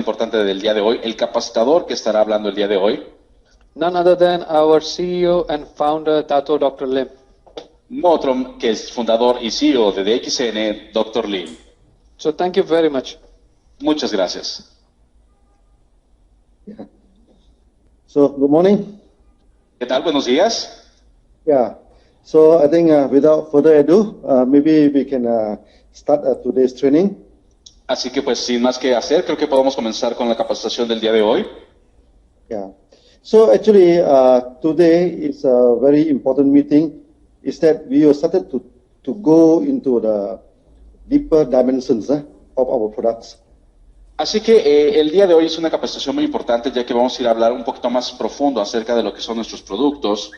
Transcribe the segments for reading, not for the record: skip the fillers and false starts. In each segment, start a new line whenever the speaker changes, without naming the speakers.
importante del día de hoy, el capacitador que estará hablando el día de hoy.
None other than our CEO and founder, Dato Dr. Lim.
No otro que el fundador y CEO de DXN, Dr. Lim.
So thank you very much.
Muchas gracias.
Yeah. So, good morning.
¿Qué tal? Buenos días.
Yeah. So, I think without further ado, maybe we can start today's training.
Así que pues sin más que hacer, creo que podemos comenzar con la capacitación del día de hoy.
Yeah. So, actually, today is a very important meeting. Is that we are started to go into the deeper dimensions of our products.
Así que el día de hoy es una capacitación muy importante, ya que vamos a ir a hablar un poquito más profundo acerca de lo que son nuestros productos.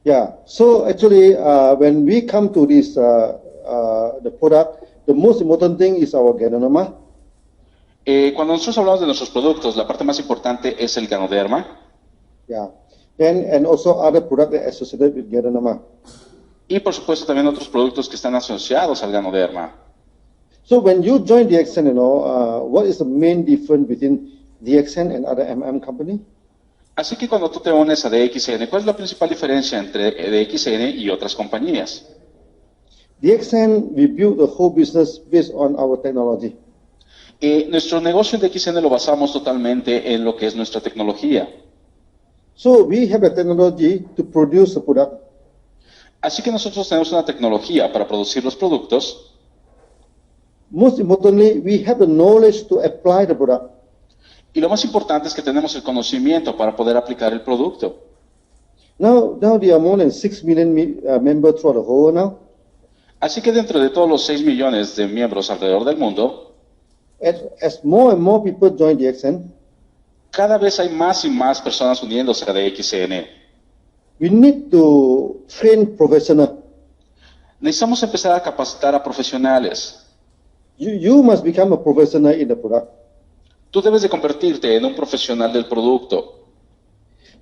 Yeah. So actually, when we come to this the product, the most important thing is our ganoderma.
Cuando nosotros hablamos de nuestros productos, la parte más importante es el ganoderma.
Yeah. And also other products associated with ganoderma.
Y por supuesto también otros productos que están asociados al ganoderma.
So when you join DXN, what is the main difference between DXN and other company?
Así que cuando tú te unes a DXN, ¿cuál es la principal diferencia entre DXN y otras compañías?
DXN, we build the whole business based on our technology.
Nuestro negocio en DXN lo basamos totalmente en lo que es nuestra tecnología.
So we have a technology to produce the product.
Así que nosotros tenemos una tecnología para producir los productos.
Most importantly, we have the knowledge to apply the product.
Y lo más importante es que tenemos el conocimiento para poder aplicar el producto.
Now there are more than 6 million members throughout the whole now.
Así que dentro de todos los 6 millones de miembros alrededor del mundo,
As more and more people join DXN,
cada vez hay más y más personas uniéndose a DXN.
we need to train professionals.
Necesitamos empezar a capacitar a profesionales.
You must become a professional in the product.
Tú debes de convertirte en un profesional del producto.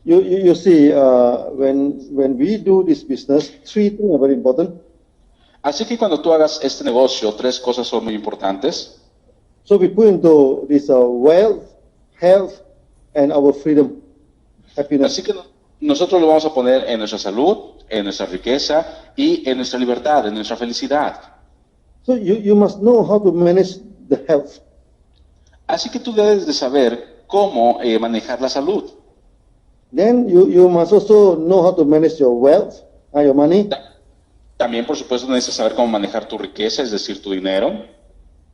You see, when we do this business, 3 things are very important.
Así que cuando tú hagas este negocio, 3 cosas son muy importantes.
So we put into this wealth, health, and our freedom, happiness.
Así que nosotros lo vamos a poner en nuestra salud, en nuestra riqueza y en nuestra libertad, en nuestra felicidad.
So you must know how to manage the health.
Así que tú debes de saber cómo manejar la salud.
Then you must also know how to manage your wealth and your money.
También, por supuesto, necesitas saber cómo manejar tu riqueza, es decir, tu dinero.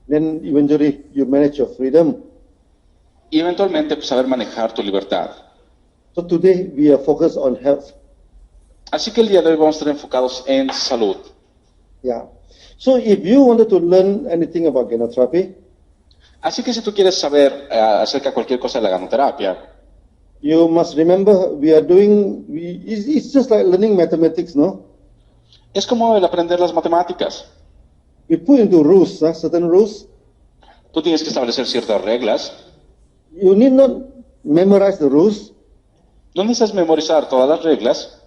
Then eventually you manage your freedom.
Y eventualmente, pues, saber manejar tu libertad.
So today we are focused on health.
Así que el día de hoy vamos a estar enfocados en salud.
Yeah. So if you wanted to learn anything about gynotherapy,
Así que si tú quieres saber acerca de cualquier cosa de la ganoterapia,
you must remember it's just like learning mathematics, no?
es como el aprender las matemáticas.
We put into rules, certain rules.
Tú tienes que establecer ciertas reglas.
You need not memorize the rules.
No necesitas memorizar todas las reglas,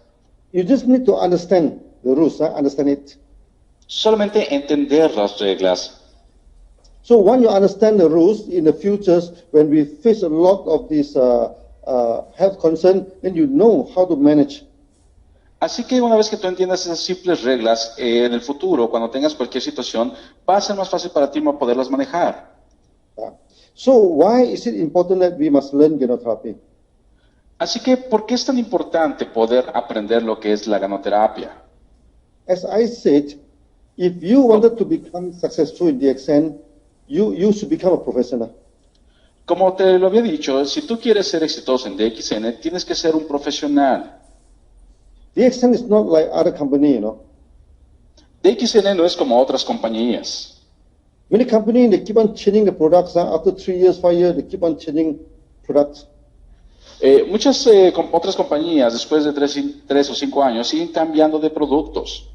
You just need to understand the rules, understand it.
solamente entender las reglas.
So when you understand the rules in the futures, when we face a lot of this health concern, then you know how to manage.
Así que una vez que tú entiendas esas simples reglas, en el futuro, cuando tengas cualquier situación, va a ser más fácil para ti poderlas manejar.
So why is it important that we must learn gynotherapy?
Así que, ¿por qué es tan importante poder aprender lo que es la ganoterapia?
As I said, if you wanted to become successful in DXN, you should become a professional.
Como te lo había dicho, si tú quieres ser exitoso en DXN, tienes que ser un profesional.
DXN is not like other company,
DXN no es como otras compañías.
Many companies, they keep on changing the products. After 3 years, 5 years, they keep on changing products.
Muchas otras compañías, después de 3 o 5 años, siguen cambiando de productos.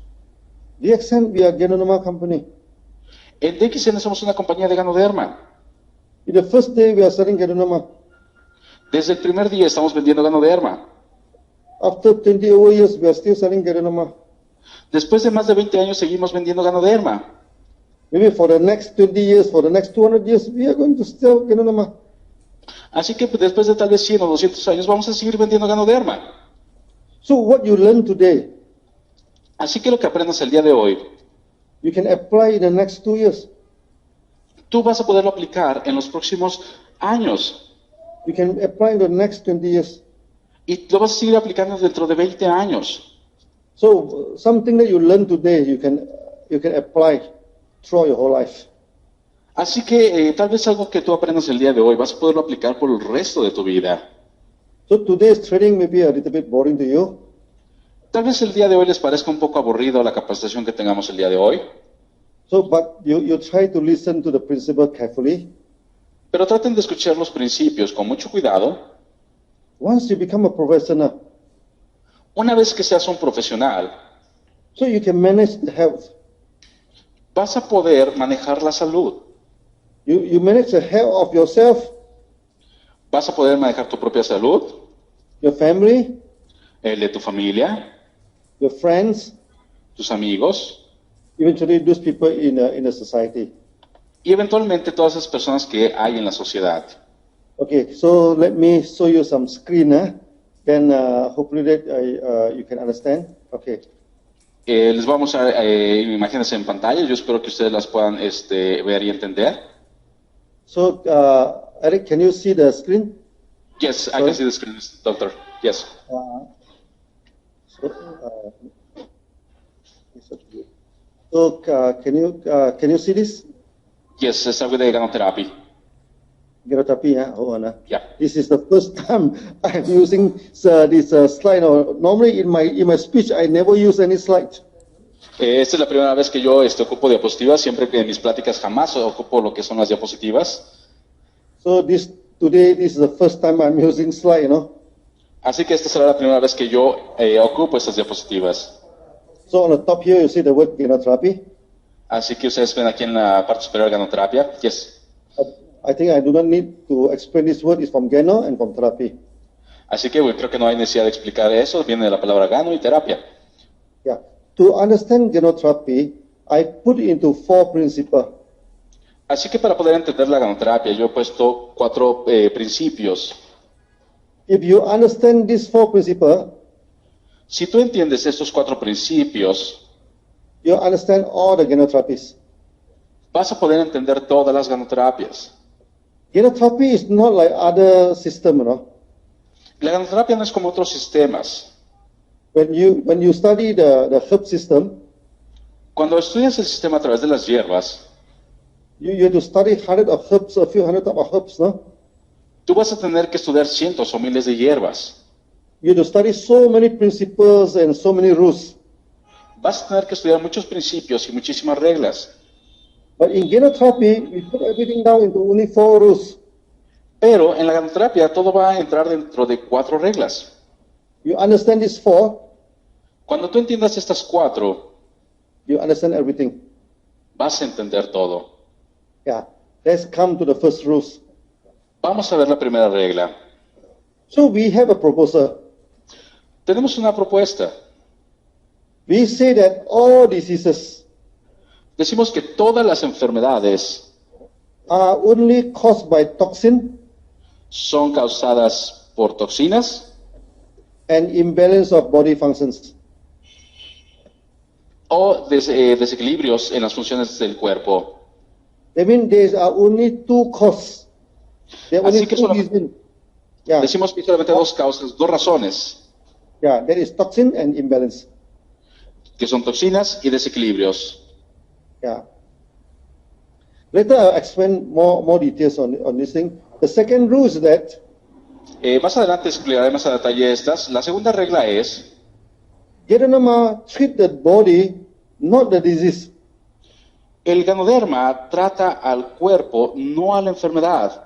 DXN, we are Ganoderma company.
En DXN somos una compañía de ganoderma.
In the first day, we are selling Ganoderma.
Desde el primer día estamos vendiendo ganoderma.
After 20 over years, we are still selling Ganoderma.
Después de más de 20 años seguimos vendiendo ganoderma.
Maybe for the next 20 years, for the next 200 years, we are going to still Ganoderma.
Así que pues, después de tal vez 100 o 200 años vamos a seguir vendiendo Ganoderma.
So what you learn today,
Así que lo que aprendas el día de hoy,
you can apply in the next 2 years.
tú vas a poderlo aplicar en los próximos años.
You can apply in the next 20 years.
Y lo vas a seguir aplicando dentro de 20 años.
So something that you learn today, you can apply throughout your whole life.
Así que tal vez algo que tú aprendas el día de hoy vas a poderlo aplicar por el resto de tu vida.
So today's training may be a little bit boring to you.
Tal vez el día de hoy les parezca un poco aburrido la capacitación que tengamos el día de hoy,
So, but you try to listen to the principle carefully.
pero traten de escuchar los principios con mucho cuidado.
Once you become a professional,
Una vez que seas un profesional,
so you can manage the health.
vas a poder manejar la salud,
You manage the health of yourself,
vas a poder manejar tu propia salud,
your family,
el de tu familia,
your friends,
tus amigos
eventually those people in the society.
y eventualmente todas esas personas que hay en la sociedad.
Okay, so let me show you some screen. Then hopefully that you can understand. Okay.
Les vamos a imagínense en pantalla, yo espero que ustedes las puedan ver y entender.
So Eric, can you see the screen?
Yes, I can see the screen, doctor. Yes.
So can you see this?
Yes, start with the ganoterapy.
Gerotherapy, oh, Anna.
Yeah.
This is the first time I'm using this slide. Normally in my speech I never use any slide.
Esta es la primera vez que yo ocupo diapositivas, siempre que en mis pláticas jamás ocupo lo que son las diapositivas.
So today this is the first time I'm using slide, you know.
Así que esta será la primera vez que yo ocupo estas diapositivas.
So on the top here you see the word gerotherapy.
Así que ustedes ven aquí en la parte superior ganoterapia. Yes.
I think I do not need to explain this word. It's from geno and from therapy.
Así que creo que no hay necesidad de explicar eso, viene de la palabra gano y terapia.
Yeah. To understand genotherapy, I put it into 4 principles.
Así que para poder entender la ganoterapia, yo he puesto 4 principios.
If you understand these 4 principles,
Si tú entiendes estos 4 principios,
you understand all the genotherapies.
vas a poder entender todas las ganoterapias.
Genotherapy is not like other system, you know.
La ganoterapia no es como otros sistemas.
When you study the herb system,
Cuando estudias el sistema a través de las hierbas,
you have to study hundreds of herbs, a few hundred of herbs, no?
tú vas a tener que estudiar cientos o miles de hierbas.
You have to study so many principles and so many rules.
Vas a tener que estudiar muchos principios y muchísimas reglas.
But in genotherapy, we put everything down into only 4 rules.
Pero en la ganoterapia todo va a entrar dentro de 4 reglas.
You understand these 4,
Cuando tú entiendas estas 4,
you understand everything.
vas a entender todo.
Yeah. Let's come to the first rules.
Vamos a ver la primera regla.
So we have a proposal.
Tenemos una propuesta.
We say that all diseases
Decimos que todas las enfermedades
are only caused by toxin
son causadas por toxinas
and imbalance of body functions.
o desequilibrios en las funciones del cuerpo.
That means there are only 2 causes. There are only
Así que
2 reasons. Yeah.
Decimos que hay solamente 2 causas, 2 razones,
Yeah, that is toxin and imbalance.
que son toxinas y desequilibrios.
Yeah. Later I'll explain more details on this thing. The second rule is that
Más adelante explicaré más a detalle estas. La segunda regla es,
Ganoderma treat the body, not the disease.
el ganoderma trata al cuerpo, no a la enfermedad.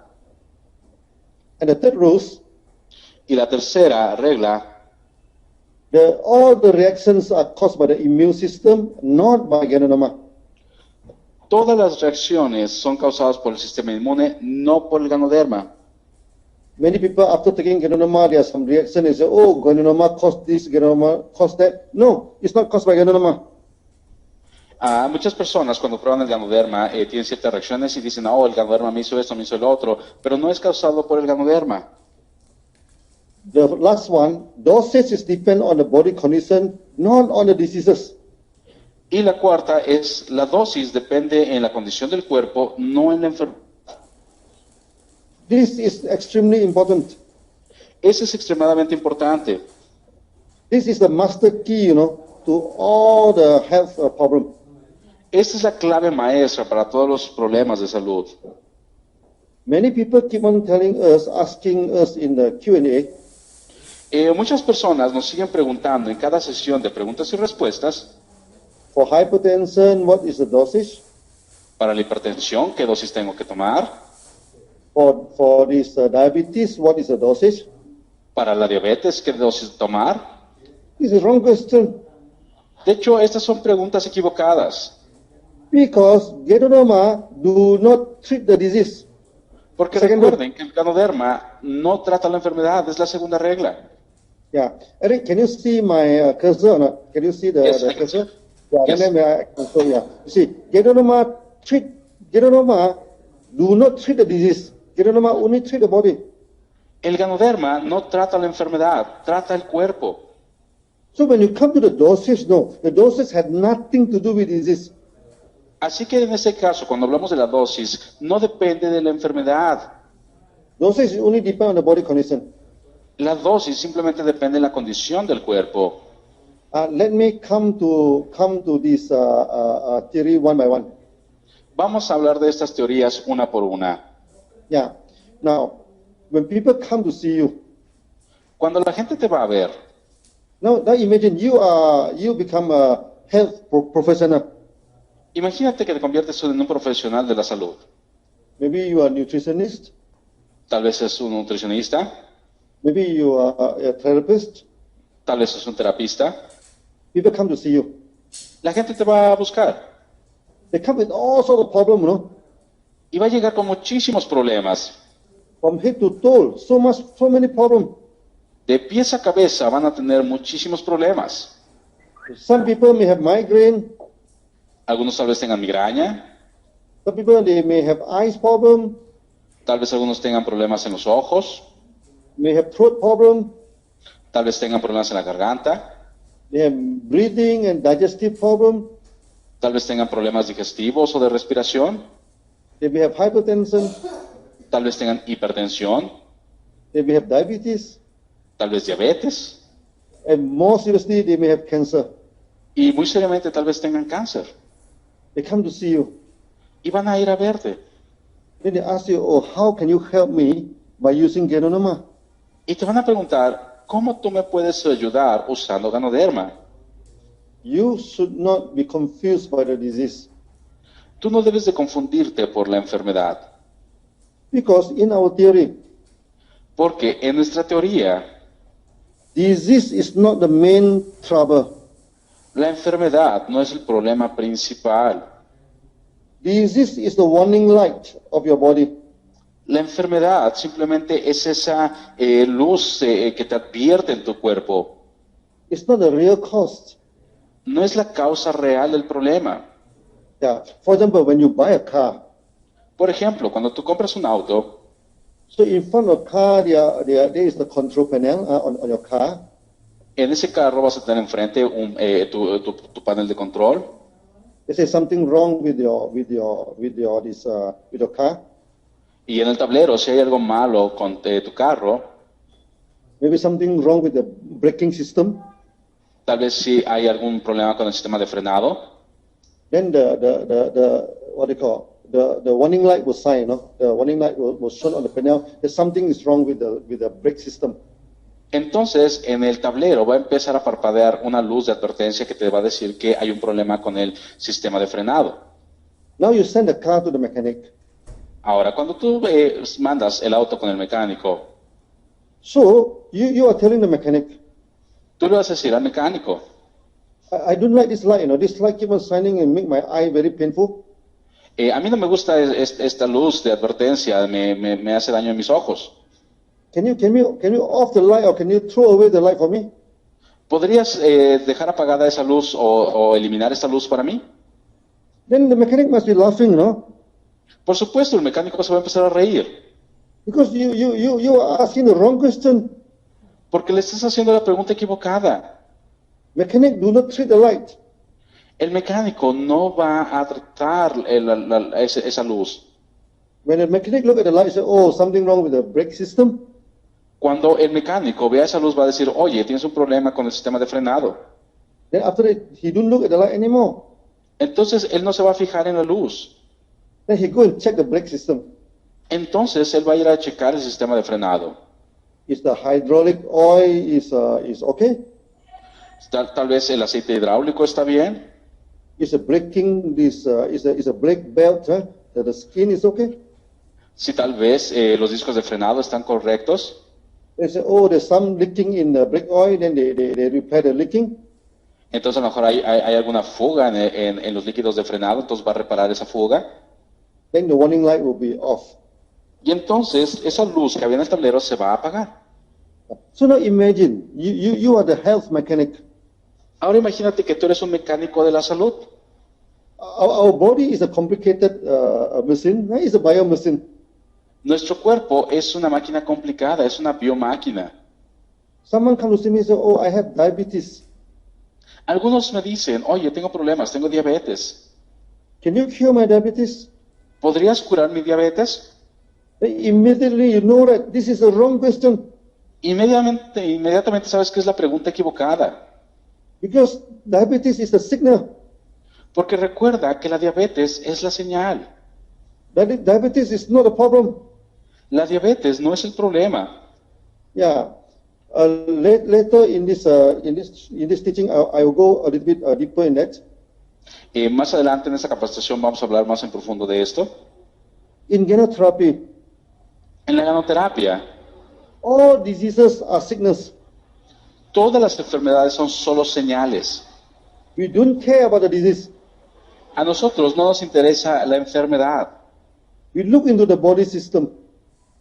And the third rule,
Y la tercera regla,
all the reactions are caused by the immune system, not by Ganoderma.
todas las reacciones son causadas por el sistema inmune, no por el ganoderma.
Many people after taking Ganoderma, there are some reaction. They say, oh, Ganoderma caused this, Ganoderma caused that. No, it's not caused by Ganoderma.
Muchas personas cuando prueban el ganoderma tienen ciertas reacciones y dicen, oh, el ganoderma me hizo esto, me hizo el otro, pero no es causado por el ganoderma.
The last one, dosage is depend on the body condition, not on the diseases.
Y la cuarta es, la dosis depende en la condición del cuerpo, no en la enfermedad.
This is extremely important.
Eso es extremadamente importante.
This is the master key, to all the health problem.
Esta es la clave maestra para todos los problemas de salud.
Many people keep on telling us, asking us in the Q&A,
Muchas personas nos siguen preguntando en cada sesión de preguntas y respuestas,
for hypertension, what is the dosage?
para la hipertensión, ¿qué dosis tengo que tomar?
For this diabetes, what is the dosage?
Para la diabetes, ¿qué dosis tomar?
This is wrong question.
De hecho, estas son preguntas equivocadas,
Because Ganoderma do not treat the disease.
porque
Second
recuerden que el ganoderma no trata la enfermedad, es la segunda regla.
Yeah. Eric, can you see my cursor or not? Can you see the,
Yes,
the
I can
cursor?
see.
Yeah,
Yes.
then I can show you. Yeah. You see, Ganoderma do not treat the disease. Ganoderma only treat the body.
El ganoderma no trata la enfermedad, trata el cuerpo.
So when you come to the dosage, no, the dosage had nothing to do with disease.
Así que en ese caso, cuando hablamos de la dosis, no depende de la enfermedad.
Dosage only depend on the body condition.
La dosis simplemente depende de la condición del cuerpo.
Let me come to this theory one by one.
Vamos a hablar de estas teorías una por una.
Yeah. Now, when people come to see you,
Cuando la gente te va a ver,
now imagine you become a health professional.
imagínate que te conviertes en un profesional de la salud.
Maybe you are a nutritionist.
Tal vez es un nutricionista,
Maybe you are a therapist.
tal vez es un terapista.
People come to see you.
La gente te va a buscar
They come with all sorts of problems,
y va a llegar con muchísimos problemas.
from head to toe. So many problems.
De pies a cabeza van a tener muchísimos problemas.
Some people may have migraine.
Algunos tal vez tengan migraña,
Some people they may have eyes problem.
tal vez algunos tengan problemas en los ojos,
May have throat problem.
tal vez tengan problemas en la garganta,
They have breathing and digestive problem.
tal vez tengan problemas digestivos o de respiración,
They may have hypertension.
tal vez tengan hipertensión,
They may have diabetes.
tal vez diabetes
And more seriously, they may have cancer.
y muy seriamente tal vez tengan cáncer.
They come to see you.
Y van a ir a verte
Then they ask you, oh, how can you help me by using Ganoderma?
y te van a preguntar, ¿cómo tú me puedes ayudar usando ganoderma?
You should not be confused by the disease.
Tú no debes de confundirte por la enfermedad,
Because in our theory,
porque en nuestra teoría,
disease is not the main trouble.
la enfermedad no es el problema principal.
Disease is the warning light of your body.
La enfermedad simplemente es esa luz que te advierte en tu cuerpo.
It's not the real cause.
No es la causa real del problema.
Yeah. For example, when you buy a car,
Por ejemplo, cuando tú compras un auto,
so in front of the car, there is the control panel on your car.
en ese carro vas a tener enfrente tu panel de control.
Is there something wrong with your car?
Y en el tablero, si hay algo malo con tu carro,
Maybe something wrong with the braking system.
tal vez si hay algún problema con el sistema de frenado,
Then the what do you call the warning light will shine. The warning light will show on the panel that something is wrong with the brake system.
entonces en el tablero va a empezar a parpadear una luz de advertencia que te va a decir que hay un problema con el sistema de frenado.
Now you send the car to the mechanic.
Ahora, cuando tú mandas el auto con el mecánico,
So you are telling the mechanic,
tú le vas a decir al mecánico,
I don't like this light. This light keep on shining and make my eye very painful.
a mí no me gusta esta luz de advertencia, me hace daño en mis ojos.
Can you off the light or can you throw away the light for me?
¿Podrías dejar apagada esa luz o eliminar esa luz para mí?
then the mechanic must be laughing, no?
Por supuesto, el mecánico se va a empezar a reír,
Because you are asking the wrong question.
porque le estás haciendo la pregunta equivocada.
Mechanic do not treat the light.
El mecánico no va a tratar esa luz.
When the mechanic look at the light, say, oh, something wrong with the brake system.
Cuando el mecánico vea esa luz va a decir, oye, tienes un problema con el sistema de frenado.
Then after that, he don't look at the light anymore.
Entonces él no se va a fijar en la luz.
Then he go and check the brake system.
Entonces él va a ir a checar el sistema de frenado.
Is the hydraulic oil is okay?
Tal vez el aceite hidráulico está bien.
Is the braking is a brake belt? That the skin is okay?
Si tal vez los discos de frenado están correctos.
They say, oh, there's some leaking in the brake oil. Then they repair the leaking.
Entonces a lo mejor hay alguna fuga en los líquidos de frenado, entonces va a reparar esa fuga.
Then the warning light will be off.
Y entonces esa luz que había en el tablero se va a apagar.
So now imagine you are the health mechanic.
Ahora imagínate que tú eres un mecánico de la salud.
Our body is a complicated machine. It's a bio machine.
Nuestro cuerpo es una máquina complicada, es una biomáquina.
Someone comes to me and says, oh, I have diabetes.
Algunos me dicen, oye, tengo problemas, tengo diabetes.
Can you cure my diabetes?
¿Podrías curar mi diabetes?
Then immediately you know that this is a wrong question.
Inmediatamente sabes que es la pregunta equivocada.
Because diabetes is the signal.
Porque recuerda que la diabetes es la señal.
Diabetes is not a problem.
La diabetes no es el problema.
Yeah. Later in this teaching, I will go a little bit deeper in that.
Más adelante en esta capacitación vamos a hablar más en profundo de esto.
In genotherapy,
En la ganoterapia,
all diseases are signals.
todas las enfermedades son solo señales.
We don't care about the disease.
A nosotros no nos interesa la enfermedad.
We look into the body system.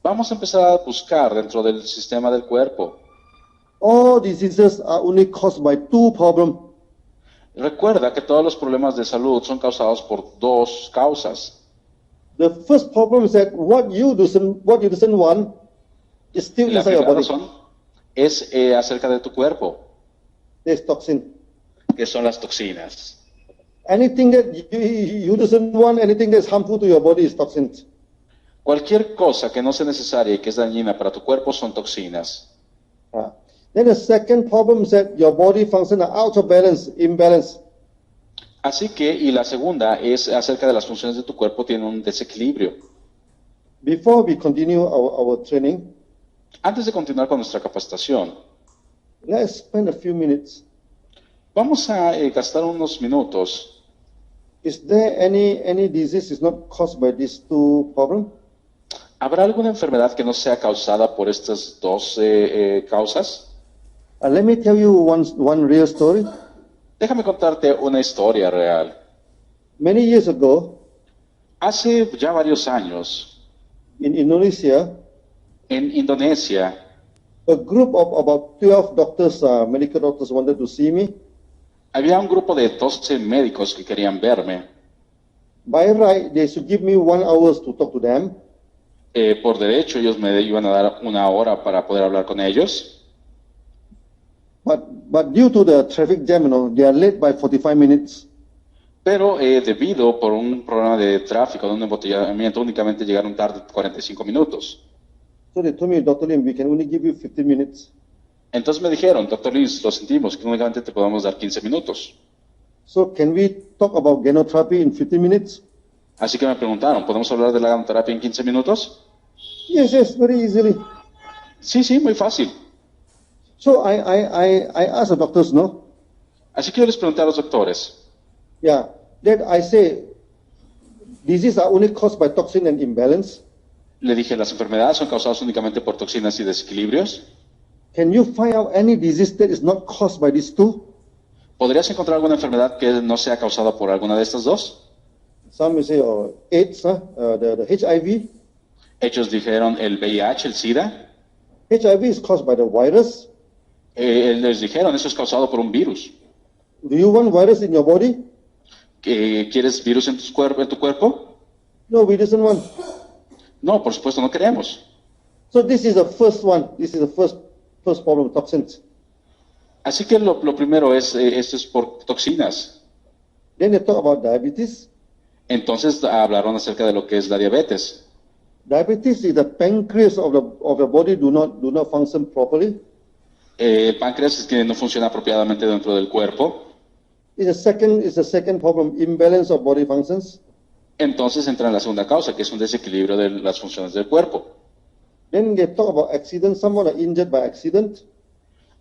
Vamos a empezar a buscar dentro del sistema del cuerpo.
All diseases are only caused by two problems.
Recuerda que todos los problemas de salud son causados por dos causas.
The first problem is that what you doesn't want is still
La
inside your
primera
body.
razón es acerca de tu cuerpo,
There's toxin.
que son las toxinas.
Anything that you doesn't want, anything that's harmful to your body is toxin.
Cualquier cosa que no sea necesaria y que es dañina para tu cuerpo son toxinas.
Then the second problem is that your body functions are out of balance, imbalance.
Así que, y la segunda es acerca de las funciones de tu cuerpo, tienen un desequilibrio.
Before we continue our training,
Antes de continuar con nuestra capacitación,
let's spend a few minutes.
vamos a gastar unos minutos.
Is there any disease is not caused by these two problems?
¿Habrá alguna enfermedad que no sea causada por estas dos causas?
Let me tell you one real story.
Déjame contarte una historia real.
Many years ago,
Hace ya varios años,
in Indonesia,
en Indonesia,
a group of about 12 doctors, medical doctors, wanted to see me.
había un grupo de 12 médicos que querían verme.
By right, they should give me 1 hour to talk to them.
Por derecho, ellos me iban a dar una hora para poder hablar con ellos.
But due to the traffic jam, they are late by 45 minutes.
Pero debido por un problema de tráfico, de un embotellamiento, únicamente llegaron tarde 45 minutos.
So they told me, Dr. Lim, we can only give you 15 minutes.
Entonces me dijeron, doctor Liz, lo sentimos, que únicamente te podemos dar 15 minutos.
So can we talk about genotherapy in 15 minutes?
Así que me preguntaron, ¿podemos hablar de la ganoterapia en 15 minutos?
Yes, very easily.
Sí, muy fácil.
So I asked the doctors, no?
Así que yo les pregunté a los doctores,
Yeah, that I say, diseases are only caused by toxin and imbalance.
le dije, ¿las enfermedades son causadas únicamente por toxinas y desequilibrios?
Can you find out any disease that is not caused by these two?
¿Podrías encontrar alguna enfermedad que no sea causada por alguna de estas dos?
Some may say, oh, AIDS, the HIV.
Ellos dijeron el VIH, el SIDA.
HIV is caused by the virus.
Les dijeron, eso es causado por un virus.
Do you want virus in your body?
¿Quieres virus en tu cuerpo?
No, we doesn't want.
No, por supuesto no queremos.
So this is the first one. This is the first problem, toxins.
Así que lo primero es, esto es por toxinas.
Then they talk about diabetes.
Entonces hablaron acerca de lo que es la diabetes.
Diabetes is the pancreas of the body do not function properly.
El páncreas es que no funciona apropiadamente dentro del cuerpo.
It's the second problem, imbalance of body functions.
Entonces entra en la segunda causa, que es un desequilibrio de las funciones del cuerpo.
Then they talk about accident. Someone are injured by accident.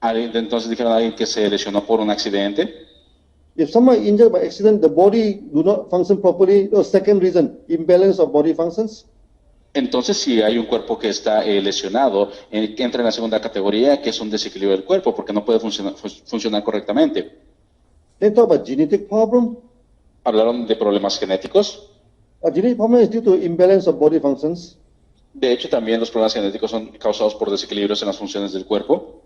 Entonces dijeron a alguien que se lesionó por un accidente.
If someone is injured by accident, the body do not function properly. The second reason, imbalance of body functions.
Entonces, si hay un cuerpo que está lesionado, entra en la segunda categoría, que es un desequilibrio del cuerpo, porque no puede funcionar correctamente.
They talk about genetic problem.
Hablaron de problemas genéticos.
A genetic problem is due to imbalance of body functions.
De hecho, también los problemas genéticos son causados por desequilibrios en las funciones del cuerpo.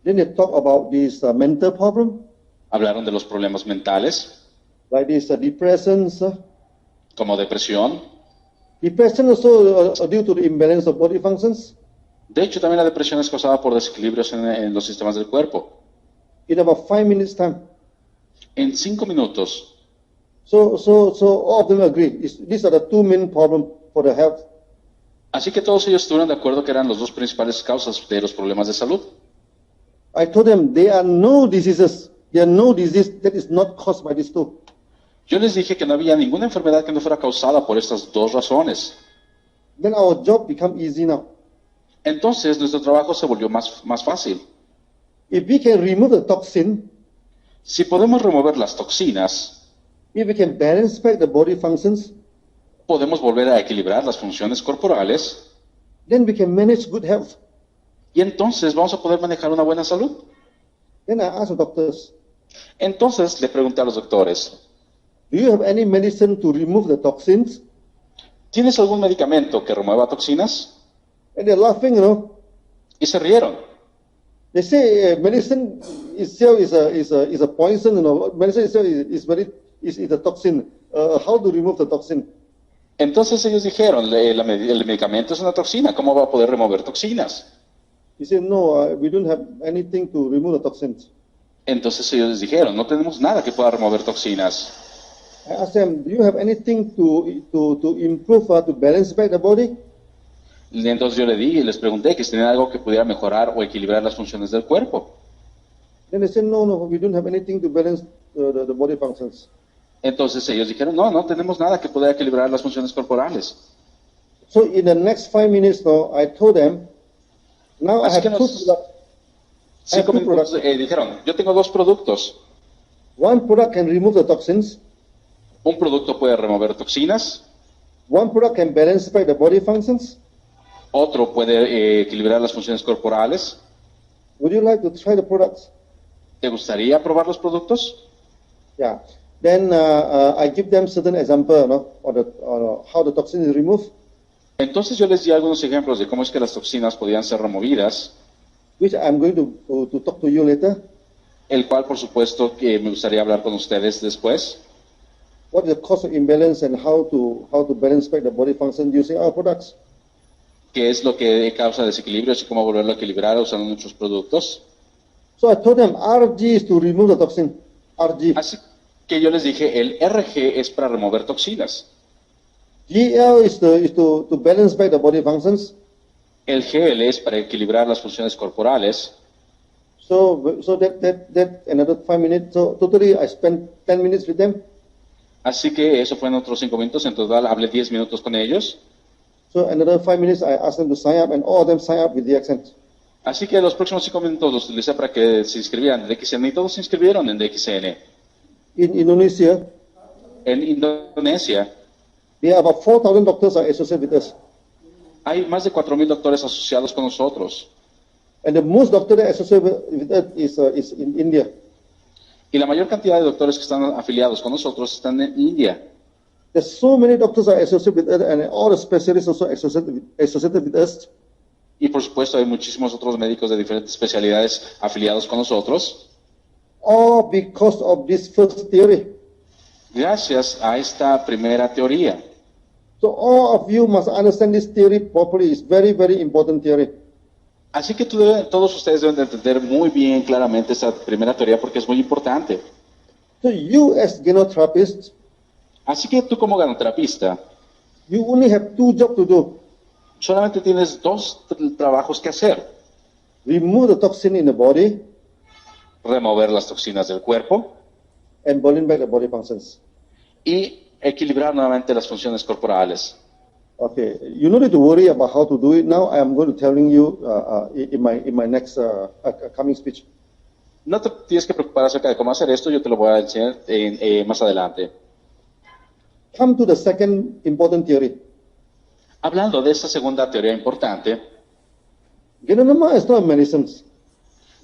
Then they talk about this mental problem,
Hablaron de los problemas mentales,
like this depressions.
como depresión.
Depression also due to the imbalance of body functions.
De hecho, también la depresión es causada por desequilibrios en los sistemas del cuerpo.
In about 5 minutes time.
En 5 minutos.
So all of them agree. These are the two main problems for the health.
Así que todos ellos estuvieron de acuerdo que eran las dos principales causas de los problemas de salud.
I told them there are no diseases. There are no disease that is not caused by these two.
Yo les dije que no había ninguna enfermedad que no fuera causada por estas dos razones.
Then our job become easy now.
Entonces nuestro trabajo se volvió más fácil.
If we can remove the toxin,
Si podemos remover las toxinas,
if we can balance back the body functions,
podemos volver a equilibrar las funciones corporales
then we can manage good health.
y entonces vamos a poder manejar una buena salud.
Then I asked the doctors,
Entonces le pregunté a los doctores,
do you have any medicine to remove the toxins?
¿tienes algún medicamento que remueva toxinas?
And they're laughing,
Y se rieron.
They say medicine itself is a poison, Medicine itself is a toxin. How to remove the toxin?
Entonces ellos dijeron, el medicamento es una toxina, ¿cómo va a poder remover toxinas?
He said, no, we don't have anything to remove the toxins.
Entonces ellos les dijeron, no tenemos nada que pueda remover toxinas.
I asked them, do you have anything to improve, to balance back the body?
Y entonces yo les pregunté que si tenían algo que pudiera mejorar o equilibrar las funciones del cuerpo.
Then they said, no, we don't have anything to balance the body functions.
Entonces ellos dijeron, no tenemos nada que pueda equilibrar las funciones corporales.
So in the next 5 minutes now, I told them, now I
Así
have
que
two
nos-
products.
5 minutos dijeron, yo tengo 2 productos.
One product can remove the toxins.
Un producto puede remover toxinas,
One product can balance back the body functions.
otro puede equilibrar las funciones corporales.
Would you like to try the products?
¿Te gustaría probar los productos?
Yeah. Then I give them certain example, or how the toxin is removed,
Entonces yo les di algunos ejemplos de cómo es que las toxinas podían ser removidas,
which I'm going to talk to you later.
el cual por supuesto que me gustaría hablar con ustedes después.
What is the cause of imbalance and how to balance back the body function using our products?
Qué es lo que causa desequilibrios y cómo volverlo a equilibrar usando nuestros productos.
So I told them RG is to remove the toxin. RG.
Así que yo les dije, el RG es para remover toxinas,
GL is to balance back the body functions.
el GL es para equilibrar las funciones corporales.
So that another 5 minutes. So totally I spent 10 minutes with them.
Así que eso fue en otros 5 minutos, en total hablé 10 minutos con ellos.
So another 5 minutes I asked them to sign up, and all of them sign up with DXN.
Así que los próximos 5 minutos los utilicé para que se inscribieran en DXN y todos se inscribieron en DXN.
In Indonesia,
En Indonesia
there are about 4,000 doctors are associated with us.
hay más de 4,000 doctores asociados con nosotros.
And the most doctors that are associated with us is in India.
Y la mayor cantidad de doctores que están afiliados con nosotros están en India.
There's so many doctors are associated with us, and all the specialists also associated with us.
Y por supuesto hay muchísimos otros médicos de diferentes especialidades afiliados con nosotros.
All because of this first theory.
gracias a esta primera teoría.
So all of you must understand this theory properly. It's very, very important theory.
Así que todos ustedes deben de entender muy bien claramente esta primera teoría porque es muy importante.
So you as genotherapist,
Así que tú como ganoterapista,
you only have two jobs to do.
solamente tienes dos trabajos que hacer.
Remove the toxin in the body
Remover las toxinas del cuerpo
and bring back the body functions.
y equilibrar nuevamente las funciones corporales.
Okay, you don't need to worry about how to do it now. I am going to telling you in my next coming speech.
No te tienes que preocupar acerca de cómo hacer esto, yo te lo voy a enseñar más adelante.
Come to the second important theory.
Hablando de esta segunda teoría importante,
Ganoderma is not a medicine.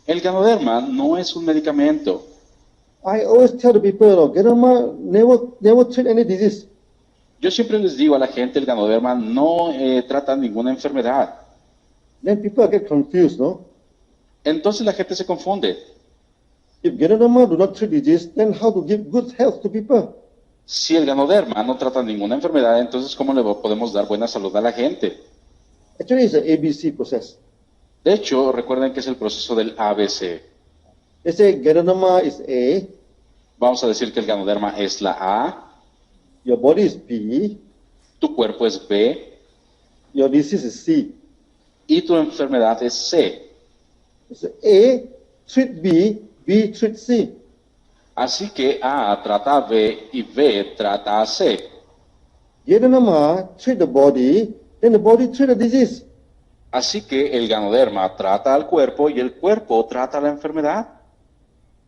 el ganoderma no es un medicamento.
I always tell the people, Ganoderma never treat any disease.
Yo siempre les digo a la gente, el ganoderma no trata ninguna enfermedad.
Then people get confused, no?
Entonces la gente se confunde.
If Ganoderma do not treat disease, then how to give good health to people?
Si el ganoderma no trata ninguna enfermedad, entonces ¿cómo le podemos dar buena salud a la gente?
Actually, it's an ABC process.
De hecho, recuerden que es el proceso del ABC.
They say Ganoderma is A,
Vamos a decir que el ganoderma es la A,
your body is B,
tu cuerpo es B
your disease is C.
y tu enfermedad es C.
It's A treat B, B treat C.
Así que A trata a B y B trata a C.
Ganoderma treat the body, then the body treat the disease.
Así que el ganoderma trata al cuerpo y el cuerpo trata la enfermedad.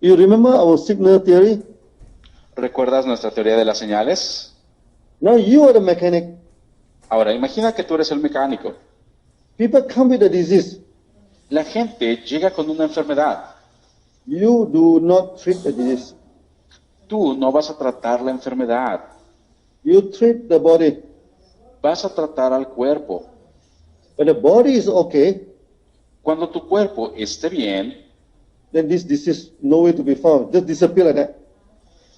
You remember our signal theory?
¿Recuerdas nuestra teoría de las señales?
Now you are the mechanic.
Ahora, imagina que tú eres el mecánico.
People come with a disease.
La gente llega con una enfermedad.
You do not treat the disease.
Tú no vas a tratar la enfermedad.
You treat the body.
Vas a tratar al cuerpo.
When the body is okay,
Cuando tu cuerpo esté bien,
then this disease nowhere to be found. Just disappear like that.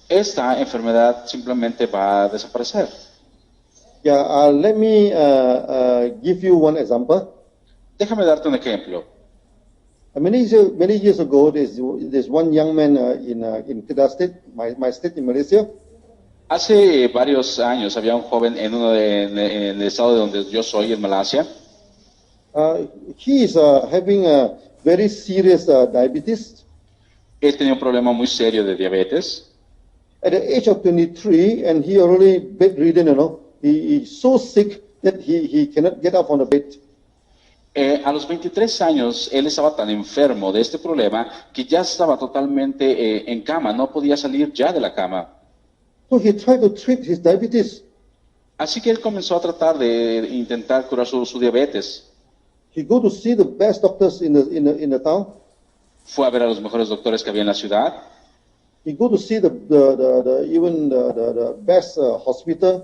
esta enfermedad simplemente va a desaparecer.
Yeah, let me give you one example.
Déjame darte un ejemplo.
Many years ago, there's one young man in Kedah State, my state in Malaysia.
Hace varios años había un joven en en el estado de donde yo soy, en Malasia.
He is having a very serious diabetes.
Él tenía un problema muy serio de diabetes.
At the age of 23, and he already bedridden, he's so sick that he cannot get up on the bed.
A los 23 años, él estaba tan enfermo de este problema que ya estaba totalmente en cama, no podía salir ya de la cama.
So he tried to treat his diabetes.
Así que él comenzó a tratar de intentar curar su diabetes.
He go to see the best doctors in the town.
Fue a ver a los mejores doctores que había en la ciudad.
He go to see the best hospital.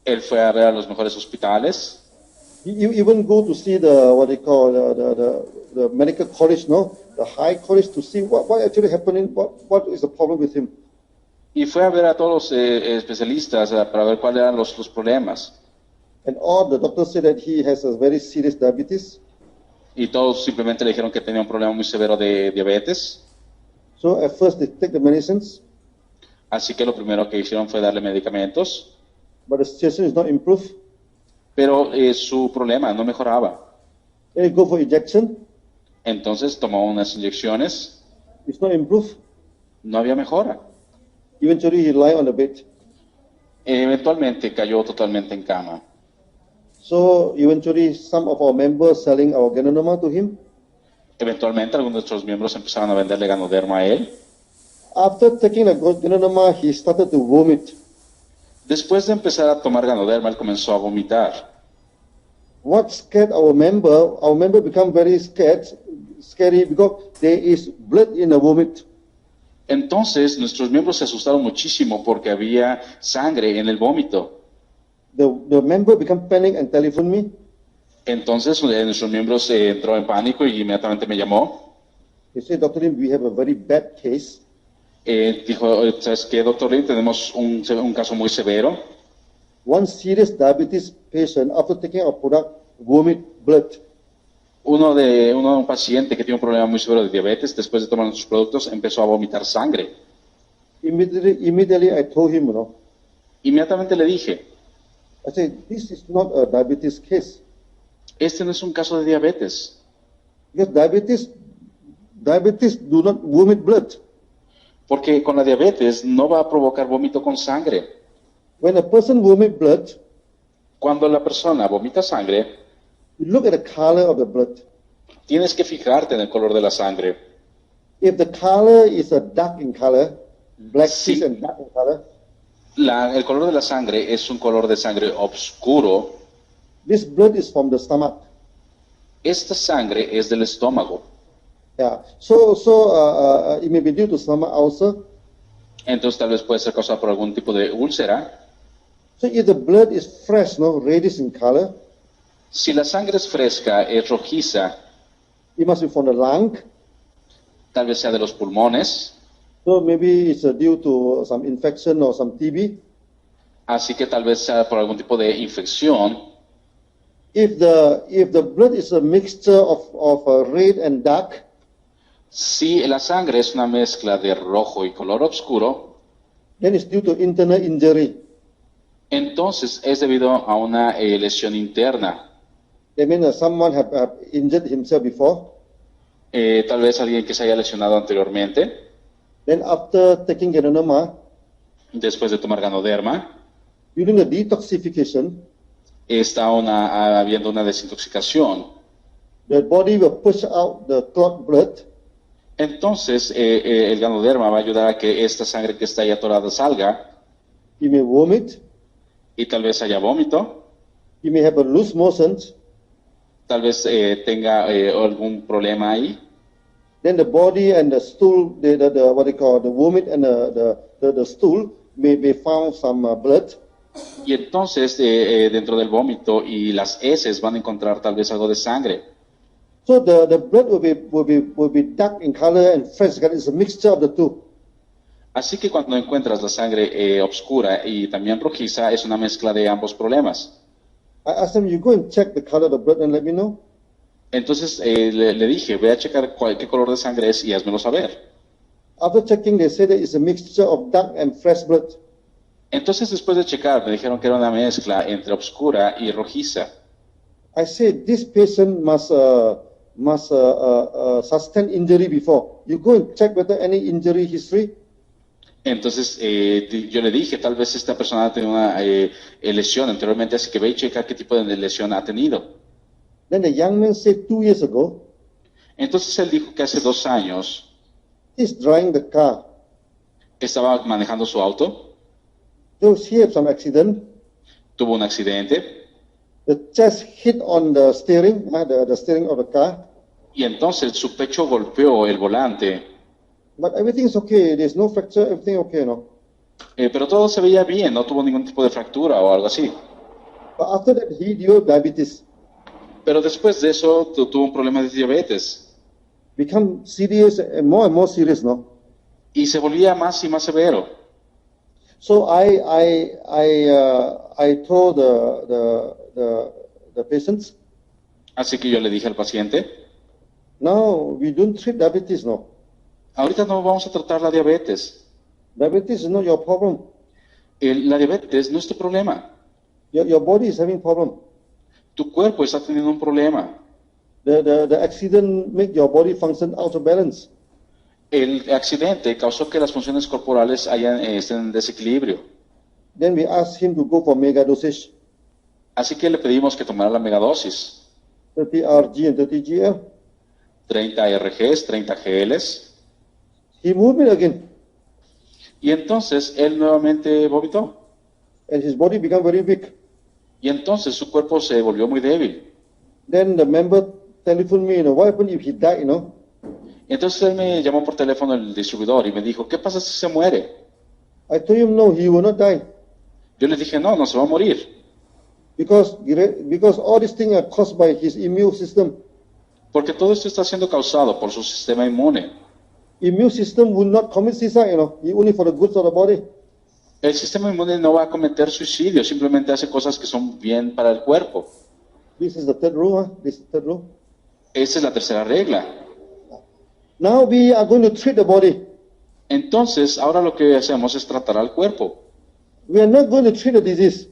Él fue a ver a los mejores hospitales.
He even go to see the medical college, the high college, to see what actually happening, what is the problem with him.
Y fue a ver a todos los especialistas para ver cuáles eran los problemas.
And all the doctors say that he has a very serious diabetes.
Y todos simplemente le dijeron que tenía un problema muy severo de diabetes.
So at first they take the medicines,
Así que lo primero que hicieron fue darle medicamentos.
but the situation is not improved.
Pero su problema no mejoraba.
Then he go for injection,
Entonces tomó unas inyecciones.
it's not improved.
No había mejora.
Eventually he lie on the bed.
Eventualmente cayó totalmente en cama.
So eventually some of our members selling our Ganoderma to him.
Eventualmente algunos de nuestros miembros empezaron a venderle ganoderma a él.
After taking the Ganoderma, he started to vomit.
Después de empezar a tomar ganoderma, él comenzó a vomitar.
What scared our member become very scary because there is blood in the vomit.
Entonces nuestros miembros se asustaron muchísimo porque había sangre en el vómito.
The member become panic and telephone me.
Entonces nuestros miembros entró en pánico y inmediatamente me llamó.
He said, Dr. Lim, we have a very bad case.
Dijo, ¿sabes qué, doctor Lim? Tenemos un caso muy severo.
One serious diabetes patient, after taking our product, vomit blood.
Un paciente que tiene un problema muy severo de diabetes, después de tomar nuestros productos, empezó a vomitar sangre.
Immediately I told him,
Inmediatamente le dije,
I said, this is not a diabetes case.
este no es un caso de diabetes,
Because diabetes do not vomit blood.
porque con la diabetes no va a provocar vómito con sangre.
When a person vomit blood,
Cuando la persona vomita sangre,
you look at the color of the blood.
tienes que fijarte en el color de la sangre.
If the color is a dark in color, blackish
Sí.
and dark in color,
El color de la sangre es un color de sangre oscuro.
this blood is from the stomach.
Esta sangre es del estómago.
Yeah. It may be due to stomach ulcer.
Entonces tal vez puede ser causada por algún tipo de úlcera.
So if the blood is fresh, reddish in color,
Si la sangre es fresca, es rojiza,
it must be from the lung.
tal vez sea de los pulmones,
So maybe it's due to some infection or some TB.
así que tal vez sea por algún tipo de infección.
If the blood is a mixture of red and dark,
Si la sangre es una mezcla de rojo y color oscuro,
then it's due to internal injury.
entonces es debido a una lesión interna.
That means someone have injured himself before.
Tal vez alguien que se haya lesionado anteriormente,
Then after taking Ganoderma,
después de tomar ganoderma,
during the detoxification,
está habiendo una desintoxicación.
the body will push out the clot blood.
Entonces, el ganoderma va a ayudar a que esta sangre que está ahí atorada salga,
He may vomit.
y tal vez haya vómito,
He may have a loose motions.
tal vez tenga algún problema ahí.
Then the body and the stool, what they call the vomit and the stool may found some blood.
Y entonces, dentro del vómito y las heces van a encontrar tal vez algo de sangre.
So the blood will be dark in color and fresh. It's a mixture of the two.
Así que cuando encuentras la sangre oscura y también rojiza, es una mezcla de ambos problemas.
I asked them, you go and check the color of the blood and let me know.
Entonces le dije, ve a checar qué color de sangre es y házmelo saber.
After checking, they said that it's a mixture of dark and fresh blood.
Entonces después de checar, me dijeron que era una mezcla entre oscura y rojiza.
I said this patient must sustain injury before. You go and check whether any injury history.
Entonces yo le dije, tal vez esta persona ha tenido una lesión anteriormente, así que ve y checa qué tipo de lesión ha tenido.
Then the young man said 2 years ago,
Entonces él dijo que hace 2 años
he's driving the car.
estaba manejando su auto,
So he had some accident.
tuvo un accidente
The chest hit on the steering, the steering of the car.
y entonces su pecho golpeó el volante,
But everything is okay. There's no fracture. Everything okay, no.
pero todo se veía bien, no tuvo ningún tipo de fractura o algo así.
But after that, he developed diabetes.
Pero después de eso tuvo un problema de diabetes
Become serious and more serious, no.
y se volvía más y más severo.
So I told the patients,
Así que yo le dije al paciente,
no, we don't treat diabetes, no.
ahorita no vamos a tratar la diabetes.
Diabetes is not your problem.
La diabetes no es tu problema.
Your body is having problem.
Tu cuerpo está teniendo un problema.
The accident make your body function out of balance.
El accidente causó que las funciones corporales estén en desequilibrio.
Then we asked him to go for mega dosage,
Así que le pedimos que tomara la megadosis.
30 Rg and 30 GL.
30 RGs, 30 GLs.
He moved it again,
Y entonces él nuevamente vomitó.
and his body became very weak.
Y entonces su cuerpo se volvió muy débil.
Then the member telephoned me, what happened if he died,
Entonces él me llamó por teléfono el distribuidor y me dijo, ¿qué pasa si se muere?
I told him, no, he will not die.
Yo le dije, no, no se va a morir.
Because all these things are caused by his immune system.
Porque todo esto está siendo causado por su sistema inmune.
immune system will not commit suicide, only for the good of the body.
El sistema inmune no va a cometer suicidio, simplemente hace cosas que son bien para el cuerpo.
This is the third rule. This is the third rule.
Esa es la tercera regla.
Now we are going to treat the body.
Entonces, ahora lo que hacemos es tratar al cuerpo.
We are not going to treat the disease.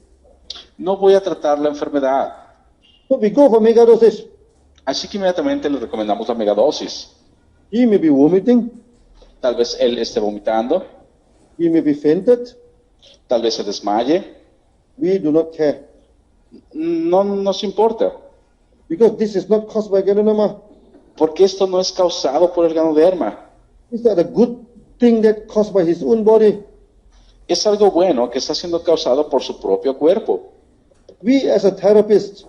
No voy a tratar la enfermedad.
So we go for megadosis.
Así que inmediatamente le recomendamos la megadosis.
He may be vomiting.
Tal vez él esté vomitando,
He may be fainted.
tal vez se desmaye.
We do not care.
No nos importa,
Because this is not caused by ganoderma.
porque esto no es causado por el ganoderma.
It's not a good thing that caused by his own body.
Es algo bueno que está siendo causado por su propio cuerpo.
We as a therapist,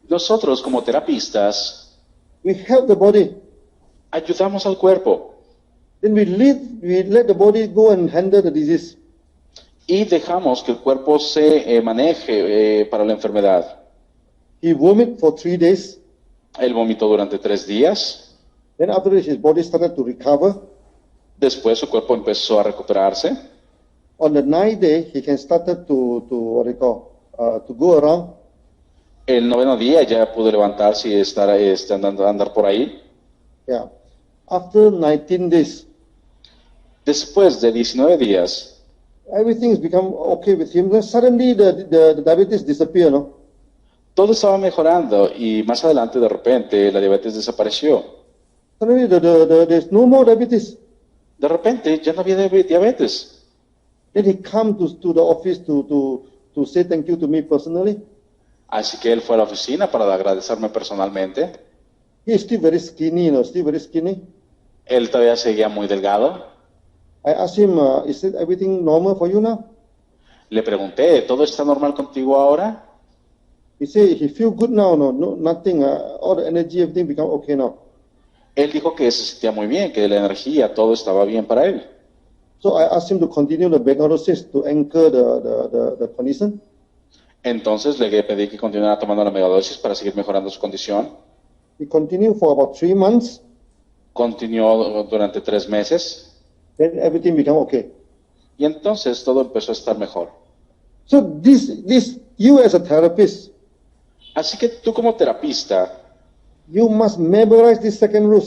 Nosotros como terapistas
we help the body.
ayudamos al cuerpo
Then we let the body go and handle the disease.
y dejamos que el cuerpo se maneje para la enfermedad.
He vomit for 3 days.
Él vomitó durante 3 días,
Then after this, his body started to recover.
después su cuerpo empezó a recuperarse.
On the 9th day, he can start to go around.
El 9º día ya pudo levantarse y estar andar por ahí.
Yeah. After 19 days,
Después de 19 días,
everything's become okay with him. Then suddenly the diabetes disappeared, no?
todo estaba mejorando y más adelante de repente la diabetes desapareció.
Suddenly there's no more diabetes.
De repente ya no había diabetes.
Then he come to the office to say thank you to me personally.
Así que él fue a la oficina para agradecerme personalmente.
He's still very skinny, still very skinny.
Él todavía seguía muy delgado.
I asked him, is everything normal for you now?
Le pregunté, ¿todo está normal contigo ahora?
He said he feel good now, no, nothing, all the energy, everything become okay now.
Él dijo que se sentía muy bien, que la energía, todo estaba bien para él.
So I asked him to continue the diagnosis to anchor the condition.
Entonces le pedí que continuara tomando la megadosis para seguir mejorando su condición.
He continued for about 3 months.
Continuó durante 3 meses
Then everything became okay.
y entonces todo empezó a estar mejor.
So you as a therapist,
Así que tú como terapista
you must memorize this second rule.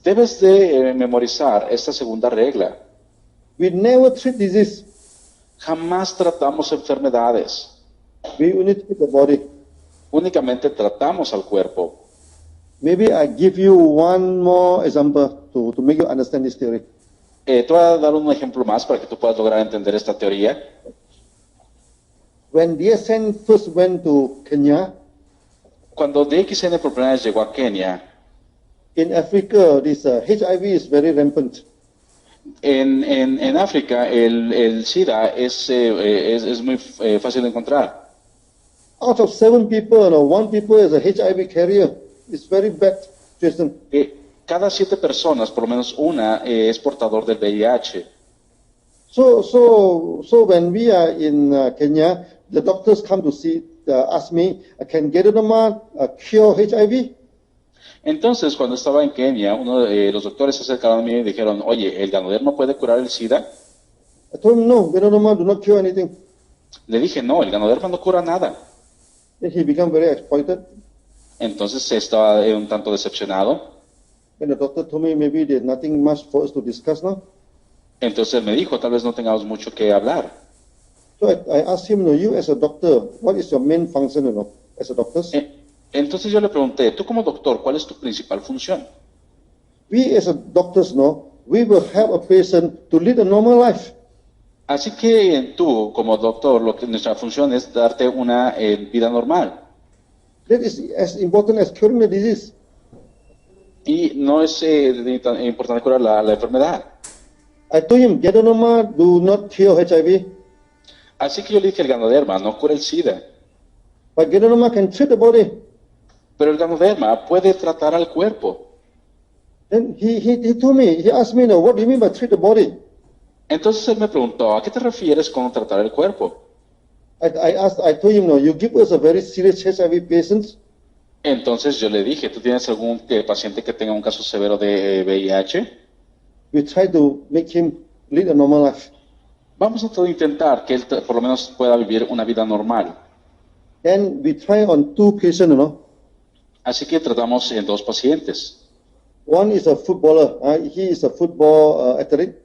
debes de memorizar esta segunda regla.
We never treat disease.
Jamás tratamos enfermedades,
We only treat the body.
únicamente tratamos al cuerpo.
Maybe I give you one more example to make you understand this theory.
Te voy a dar un ejemplo más para que tú puedas lograr entender esta teoría.
When DXN first went to Kenya,
Cuando DXN por primera vez llegó a Kenia,
in Africa, this HIV is very rampant.
en África el SIDA es muy fácil de encontrar.
Out of 7 people, 1 people is a HIV carrier. It's very bad situation.
Cada 7 personas, por lo menos una, es portador del VIH.
So when we are in Kenya, the doctors come to ask me, can Ganoderma cure HIV?
Entonces, cuando estaba en Kenia, uno de los doctores se acercaron a mí y dijeron, oye, ¿el ganoderma puede curar el SIDA?
I told him, no, Ganoderma do not cure anything.
Le dije, no, el ganoderma no cura nada.
Then he became very exploited.
Entonces estaba un tanto decepcionado.
And the doctor told me maybe there's nothing much for us to discuss now.
Entonces él me dijo, tal vez no tengamos mucho que hablar.
So I asked him, you as a doctor, what is your main function, as a doctor?
Entonces yo le pregunté, tú como doctor, ¿cuál es tu principal función?
We as a doctors, we will help a patient to lead a normal life.
Así que tú como doctor, nuestra función es darte una vida normal.
That is as important as curing the disease.
Y no es importante curar la enfermedad.
I told him, Ganoderma do not cure HIV,
Así que yo le dije, el ganoderma no cura el SIDA,
but Ganoderma can treat the body.
pero el ganoderma puede tratar al cuerpo.
Then he told me, he asked me, what do you mean by treat the body?
Entonces él me preguntó, ¿a qué te refieres con tratar el cuerpo?
I told him, you give us a very serious HIV patient.
Entonces yo le dije, ¿tú tienes algún paciente que tenga un caso severo de VIH?
we try to make him lead a normal life.
Vamos a todo intentar que él por lo menos pueda vivir una vida normal.
And we try on 2 patients,
Así que tratamos en 2 pacientes.
One is a footballer. He is a football athlete.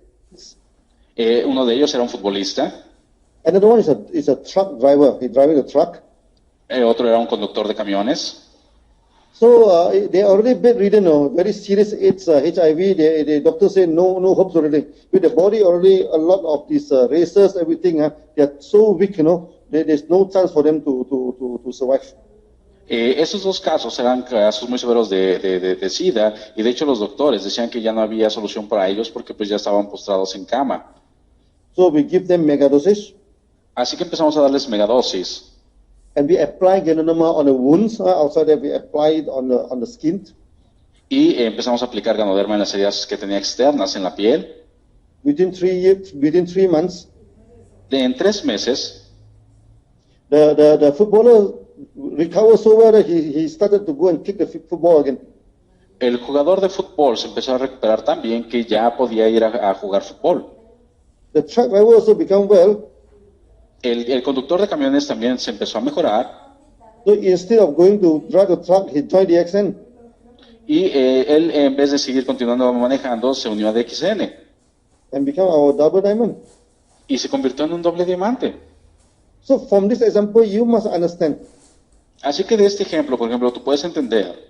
Uno de ellos era un futbolista.
Another one is a truck driver. He's driving a truck.
Otro era un conductor de camiones.
So they are already bedridden, very serious. It's HIV. The doctors say no hopes already. With the body already, a lot of these racers, everything, they are so weak, there's no chance for them to survive.
Esos 2 casos eran casos muy severos de SIDA, y de hecho los doctores decían que ya no había solución para ellos porque pues ya estaban postrados en cama.
So we give them megadoses.
Así que empezamos a darles megadosis.
And we apply ganoderma on the wounds. Outside that, we apply it on the skin.
Y empezamos a aplicar ganoderma en las heridas que tenía externas en la piel.
Within 3 months,
En 3 meses,
the footballer recovered so well that he started to go and kick the football again.
el jugador de fútbol se empezó a recuperar tan bien que ya podía ir a jugar fútbol.
The truck driver also become well.
El conductor de camiones también se empezó a mejorar.
So instead of going to drive the truck, he joined DXN.
Y él, en vez de seguir continuando manejando, se unió a DXN.
And become our double diamond.
Y se convirtió en un doble diamante.
So from this example, you must understand,
Así que de este ejemplo, por ejemplo, tú puedes entender,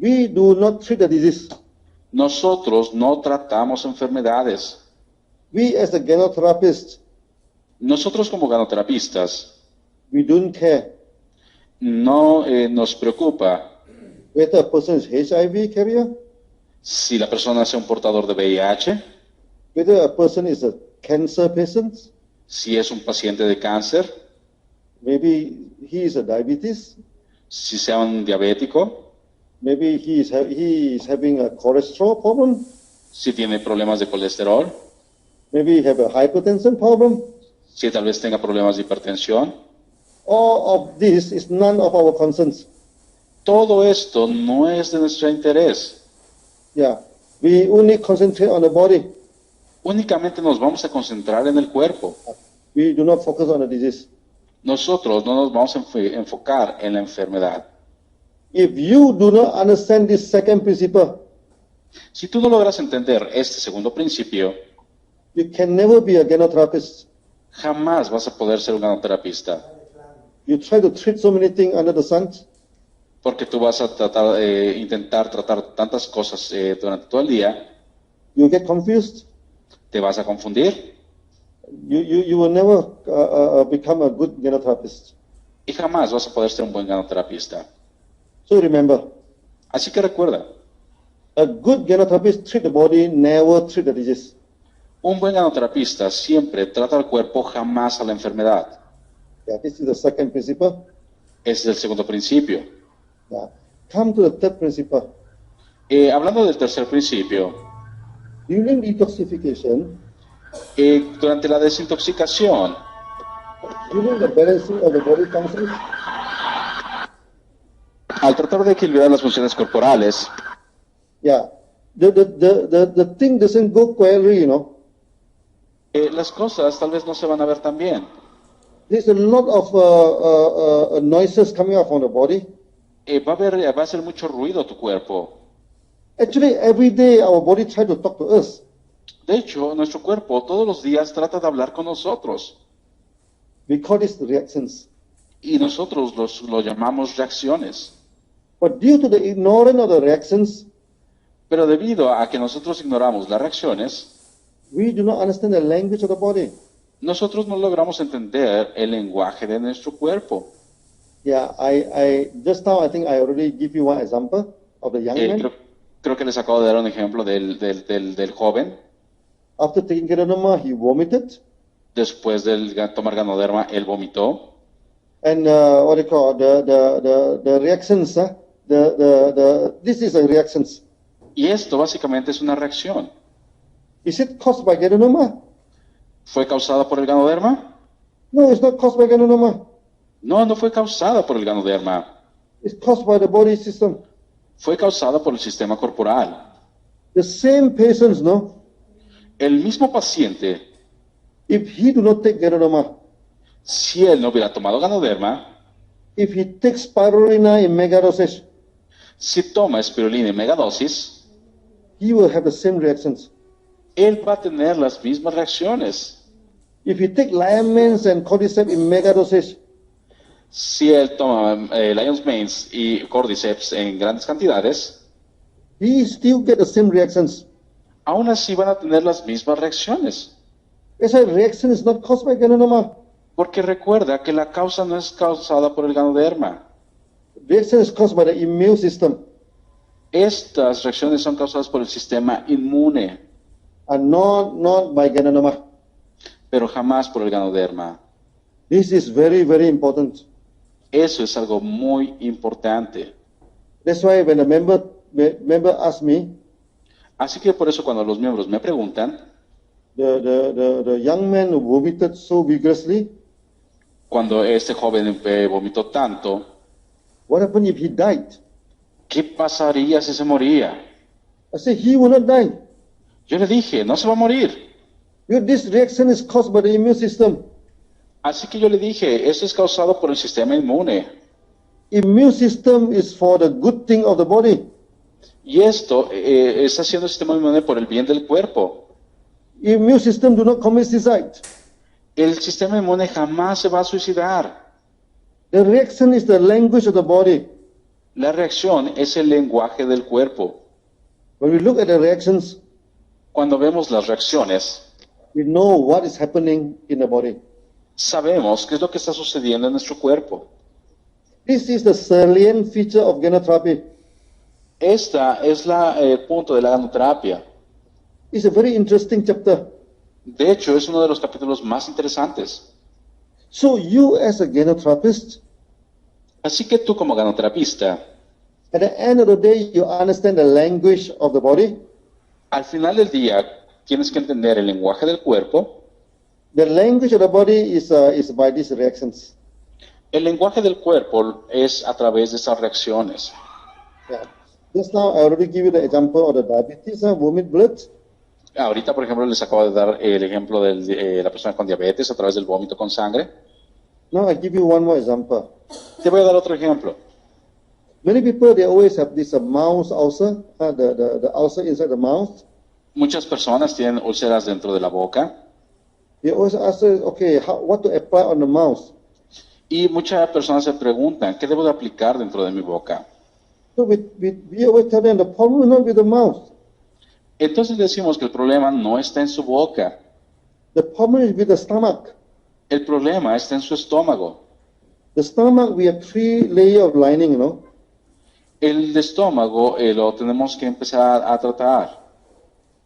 we do not treat the disease.
nosotros no tratamos enfermedades.
We as a gynotherapist,
Nosotros como ganoterapistas
we don't care
no nos preocupa
whether a person is HIV carrier,
si la persona es un portador de VIH,
whether a person is a cancer patient,
si es un paciente de cáncer,
maybe he is a diabetes,
si sea un diabético,
maybe he is having a cholesterol problem,
si tiene problemas de colesterol,
maybe he have a hypertension problem.
si tal vez tenga problemas de hipertensión.
All of this is none of our concerns.
Todo esto no es de nuestro interés.
Yeah, we only concentrate on the body.
Únicamente nos vamos a concentrar en el cuerpo.
We do not focus on the disease.
Nosotros no nos vamos a enfocar en la enfermedad.
If you do not understand this second principle,
Si tú no logras entender este segundo principio,
you can never be a gynotherapist.
jamás vas a poder ser un ganoterapista.
You try to treat so many things under the sun.
Porque tú vas a intentar tratar tantas cosas durante todo el día,
You get confused.
te vas a confundir
You will never become a good gynotherapist.
y jamás vas a poder ser un buen ganoterapista.
So remember,
Así que recuerda,
a good gynotherapist treat the body, never treat the disease.
un buen ganoterapista siempre trata al cuerpo, jamás a la enfermedad.
Yeah, this is the second principle.
Ese es el segundo principio.
Yeah. Come to the third principle.
Hablando del tercer principio,
During detoxification,
durante la desintoxicación,
during the balancing of the body functions,
al tratar de equilibrar las funciones corporales,
yeah, the thing doesn't go quietly,
las cosas tal vez no se van a ver tan bien.
There's a lot of noises coming out from the body.
Va a hacer mucho ruido tu cuerpo.
Actually, every day our body tries to talk to us.
De hecho, nuestro cuerpo todos los días trata de hablar con nosotros.
We call this reactions.
Y nosotros lo llamamos reacciones.
But due to the ignorance of the reactions,
Pero debido a que nosotros ignoramos las reacciones,
we do not understand the language of the body.
nosotros no logramos entender el lenguaje de nuestro cuerpo.
Yeah, I just now I think I already give you one example of the young man.
Creo que les acabo de dar un ejemplo del joven.
After taking ganoderma, he vomited,
Después de tomar ganoderma, él vomitó.
and what do you call the reactions? This is a reactions.
Y esto básicamente es una reacción.
Is it caused by ganoderma?
¿Fue causada por el ganoderma?
No, it's not caused by ganoderma.
No, no fue causada por el ganoderma.
It's caused by the body system.
Fue causada por el sistema corporal.
The same patients, no?
El mismo paciente,
if he do not take Ganoderma,
si él no hubiera tomado Ganoderma,
if he takes spirulina in megadoses,
si toma espirulina en megadosis,
he will have the same reactions.
él va a tener las mismas reacciones.
If he take liamines and cordyceps in megadoses,
Si él toma Lion's Manes y Cordyceps en grandes cantidades,
he still get the same reactions.
aún así van a tener las mismas reacciones.
Esa reaction is not caused by Ganoderma.
Porque recuerda que la causa no es causada por el Ganoderma.
Reaction is caused by the immune system
Estas reacciones son causadas por el sistema inmune,
and not by Ganoderma.
pero jamás por el Ganoderma.
This is very, very important.
Eso es algo muy importante.
That's why when a member asks me,
Así que por eso cuando los miembros me preguntan,
the young man who vomited so vigorously,
cuando este joven vomitó tanto,
what happened if he died?
¿qué pasaría si se moría?
I say he will not die.
Yo le dije, no se va a morir.
Because this reaction is caused by the immune system.
Así que yo le dije, eso es causado por el sistema inmune.
Immune system is for the good thing of the body.
Y esto está haciendo el sistema inmune por el bien del cuerpo.
Immune system do not commit suicide.
El sistema inmune jamás se va a suicidar.
The reaction is the language of the body.
La reacción es el lenguaje del cuerpo.
When we look at the reactions,
Cuando vemos las reacciones,
we know what is happening in the body.
sabemos qué es lo que está sucediendo en nuestro cuerpo.
This is the salient feature of genotherapy.
Esta es el punto de la ganoterapia.
It's a very interesting chapter.
De hecho, es uno de los capítulos más interesantes.
So you as a genotherapist,
Así que tú como ganoterapista,
at the end of the day, you understand the language of the body.
al final del día tienes que entender el lenguaje del cuerpo.
The language of the body is by these reactions.
El lenguaje del cuerpo es a través de esas reacciones.
Yeah. Just now, I already give you the example of the diabetes, vomit blood.
Ahorita, por ejemplo, les acabo de dar el ejemplo de la persona con diabetes a través del vómito con sangre.
Now I give you one more example.
Te voy a dar otro ejemplo.
Many people, they always have this mouth ulcer, the ulcer inside the mouth.
Muchas personas tienen úlceras dentro de la boca
They always ask, okay, what to apply on the mouth.
y muchas personas se preguntan, ¿qué debo de aplicar dentro de mi boca?
So we always tell them the problem is not with the mouth.
Entonces decimos que el problema no está en su boca,
The problem is with the stomach.
el problema está en su estómago.
The stomach, we have 3 layers of lining,
El estómago lo tenemos que empezar a tratar.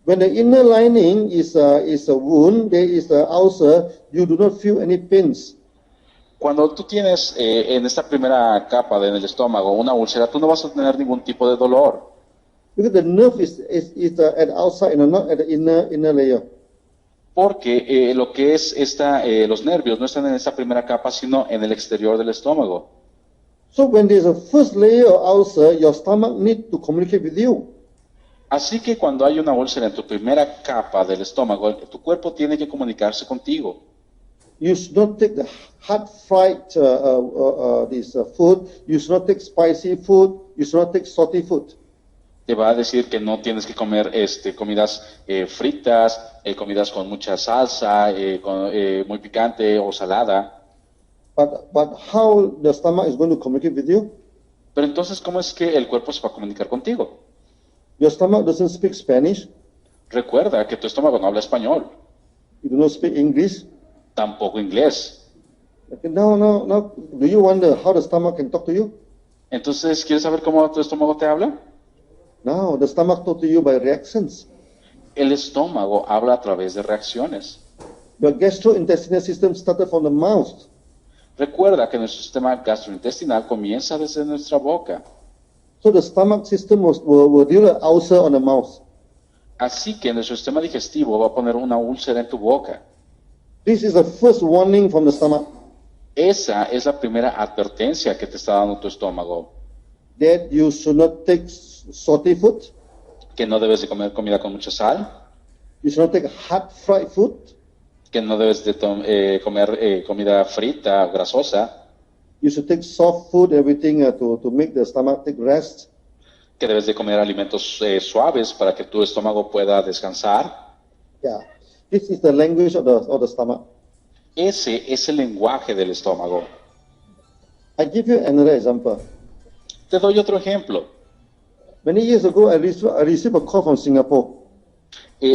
When the inner lining is a wound, there is an ulcer, you do not feel any pains.
Cuando tú tienes en esta primera capa en el estómago una úlcera, tú no vas a tener ningún tipo de dolor.
Because the nerve is at the outside and not at the inner layer.
Porque lo que es los nervios no están en esta primera capa, sino en el exterior del estómago.
So when there's a first layer of ulcer, your stomach needs to communicate with you.
Así que cuando hay una úlcera en tu primera capa del estómago, tu cuerpo tiene que comunicarse contigo.
You should not take the hot fried food. You should not take spicy food. You should not take salty food.
Te va a decir que no tienes que comer comidas fritas, comidas con mucha salsa, muy picante o salada.
But how the stomach is going to communicate with you?
Pero entonces, ¿cómo es que el cuerpo se va a comunicar contigo?
Your stomach doesn't speak Spanish.
Recuerda que tu estómago no habla español,
You do not speak English.
tampoco inglés.
Okay, no. Do you wonder how the stomach can talk to you?
Entonces, ¿quieres saber cómo tu estómago te habla?
No, the stomach talk to you by reactions.
El estómago habla a través de reacciones.
Your gastrointestinal system started from the mouth.
Recuerda que nuestro sistema gastrointestinal comienza desde nuestra boca.
So the stomach system will deal an ulcer on the mouth.
Así que nuestro sistema digestivo va a poner una úlcera en tu boca.
This is the first warning from the stomach
Esa es la primera advertencia que te está dando tu estómago.
that you should not take salty food.
Que no debes de comer comida con mucha sal.
You should not take hot fried food.
que no debes de comer comida frita o grasosa,
You should take soft food, everything to make the stomach take rest.
que debes de comer alimentos suaves para que tu estómago pueda descansar.
Yeah. This is the language of the stomach.
Ese es el lenguaje del estómago.
I give you another example.
Te doy otro ejemplo.
Many years ago, I received a call from Singapore.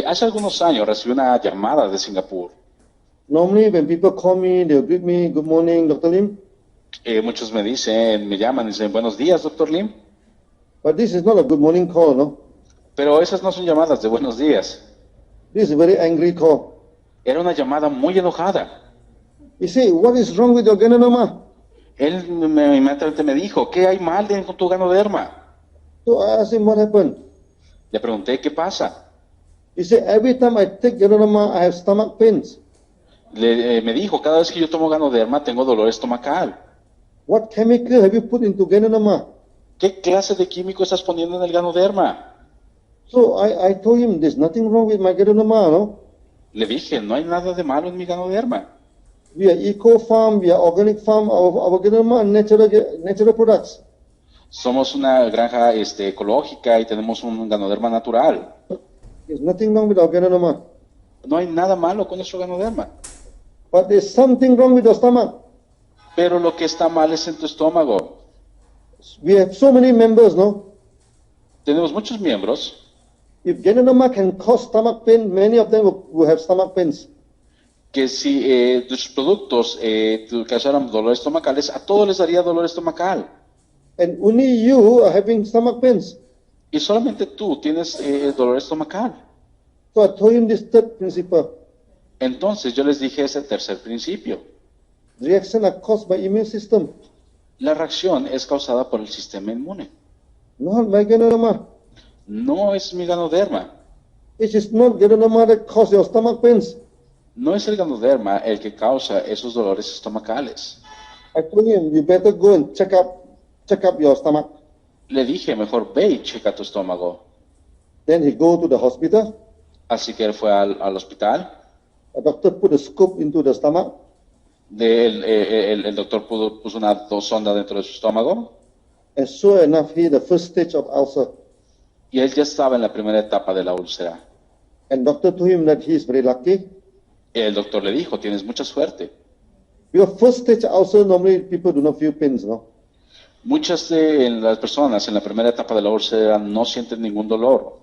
Hace algunos años recibí una llamada de Singapur.
Normally, when people call me, they'll greet me, good morning, Dr. Lim.
Muchos me llaman y dicen, buenos días, doctor Lim.
But this is not a good morning call, no?
Pero esas no son llamadas de buenos días.
This is a very angry call.
Era una llamada muy enojada.
You say, what is wrong with your ganoderma?
Él inmediatamente me dijo, ¿qué hay mal con tu ganoderma?
So I asked him what happened.
Le pregunté, ¿qué pasa?
He said, every time I take ganoderma, I have stomach pains.
Me dijo, cada vez que yo tomo ganoderma tengo dolor estomacal.
What chemical have you put into ganoderma?
¿Qué clase de químico estás poniendo en el ganoderma?
So I told him, there's nothing wrong with my ganoderma, no?
Le dije, no hay nada de malo en mi ganoderma.
We are eco farm, we are organic farm, our ganoderma are natural products.
Somos una granja ecológica y tenemos un ganoderma natural.
There's nothing wrong with our ganoderma.
No hay nada malo con nuestro ganoderma.
But there's something wrong with your stomach.
Pero lo que está mal es en tu estómago.
We have so many members, no?
Tenemos muchos miembros.
If ganoderma can cause stomach pain, many of them will have stomach pains.
Que si tus productos causaran dolores estomacales, a todos les daría dolor estomacal.
And only you are having stomach pains.
Y solamente tú tienes dolor estomacal.
So I told him this third principle.
Entonces yo les dije ese tercer principio.
Reactions are caused by immune system,
La reacción es causada por el sistema inmune.
not by ganoderma.
No es mi ganoderma.
It is not ganoderma that causes your stomach pains.
No es el ganoderma el que causa esos dolores estomacales.
I told him, you better go and check up your stomach.
Le dije, mejor ve y checa tu estómago.
Then he go to the hospital.
Así que él fue al hospital.
A doctor put a scope into the stomach.
El doctor puso una sonda dentro de su estómago.
And sure enough, he the first stage of ulcer.
Y él ya estaba en la primera etapa de la úlcera.
And doctor told him that he is very lucky.
El doctor le dijo, tienes mucha suerte.
Because first stage ulcer, normally people do not feel pains, no?
Muchas de las personas en la primera etapa de la úlcera no sienten ningún dolor.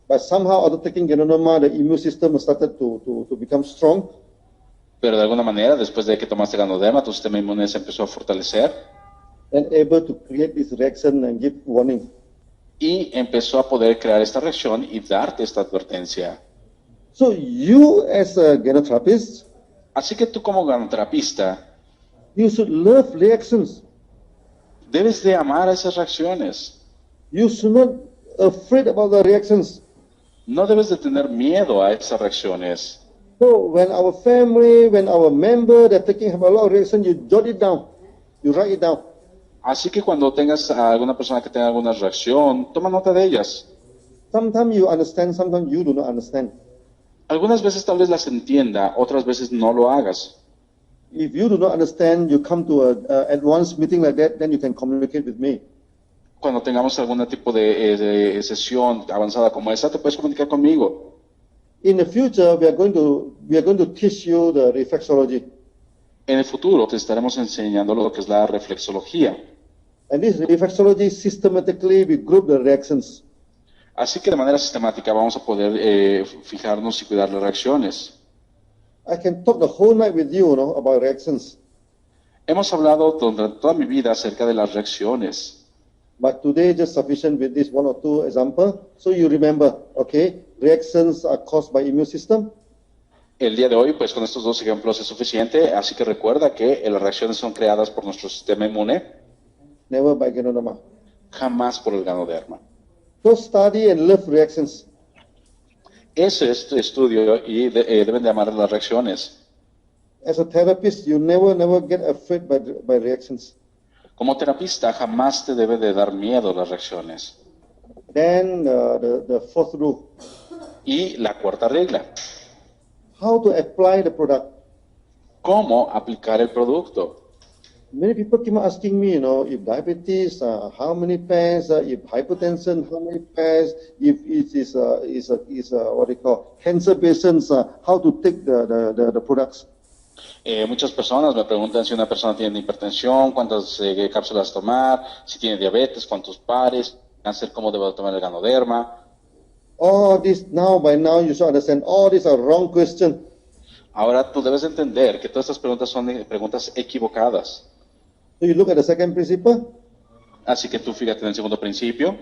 But somehow, after taking ganoderma, the immune system started to become strong.
Pero de alguna manera, después de que tomaste ganoderma, tu sistema inmune se empezó a fortalecer
And able to create this reaction and give warning.
y empezó a poder crear esta reacción y darte esta advertencia.
So you, as a gynotherapist,
Así que tú como ganoterapista
you should love reactions.
debes de amar esas reacciones.
You should not afraid about the reactions.
No debes de tener miedo a esas reacciones.
So when our family, when our member, they're taking a lot of reaction, you jot it down. You write it down.
Así que cuando tengas a alguna persona que tenga alguna reacción, toma nota de ellas.
Sometimes you understand, sometimes you do not understand.
Algunas veces tal vez las entienda, otras veces no lo hagas.
If you do not understand, you come to a advanced meeting like that, then you can communicate with me.
Cuando tengamos algún tipo de sesión avanzada como esa, te puedes comunicar conmigo.
In the future, we are going to teach you the reflexology.
En el futuro te estaremos enseñando lo que es la reflexología.
And this reflexology, systematically, we group the reactions.
Así que de manera sistemática vamos a poder fijarnos y cuidar las reacciones.
I can talk the whole night with you, about reactions.
Hemos hablado durante toda mi vida acerca de las reacciones.
But today, just sufficient with this one or two example. So you remember, okay, reactions are caused by immune system.
El día de hoy, pues con estos dos ejemplos es suficiente, así que recuerda que las reacciones son creadas por nuestro sistema inmune,
Never by ganoderma.
jamás por el ganoderma.
So study and love reactions.
Ese es tu estudio y deben de amar las reacciones.
As a therapist, you never get afraid by reactions.
Como terapista, jamás te debe de dar miedo las reacciones.
Then the fourth rule.
Y la cuarta regla,
how to apply the product.
cómo aplicar el producto.
Many people keep asking me, if diabetes, how many pairs, if hypertension, how many pairs, if it is what they call cancer patients, how to take the products.
Muchas personas me preguntan si una persona tiene hipertensión, cuántas cápsulas tomar, si tiene diabetes, cuántos pares, cáncer, cómo debo tomar el ganoderma.
All this by now you should understand, all these are wrong questions.
Ahora tú debes entender que todas estas preguntas son preguntas equivocadas.
So you look at the second principle.
Así que tú fíjate en el segundo principio.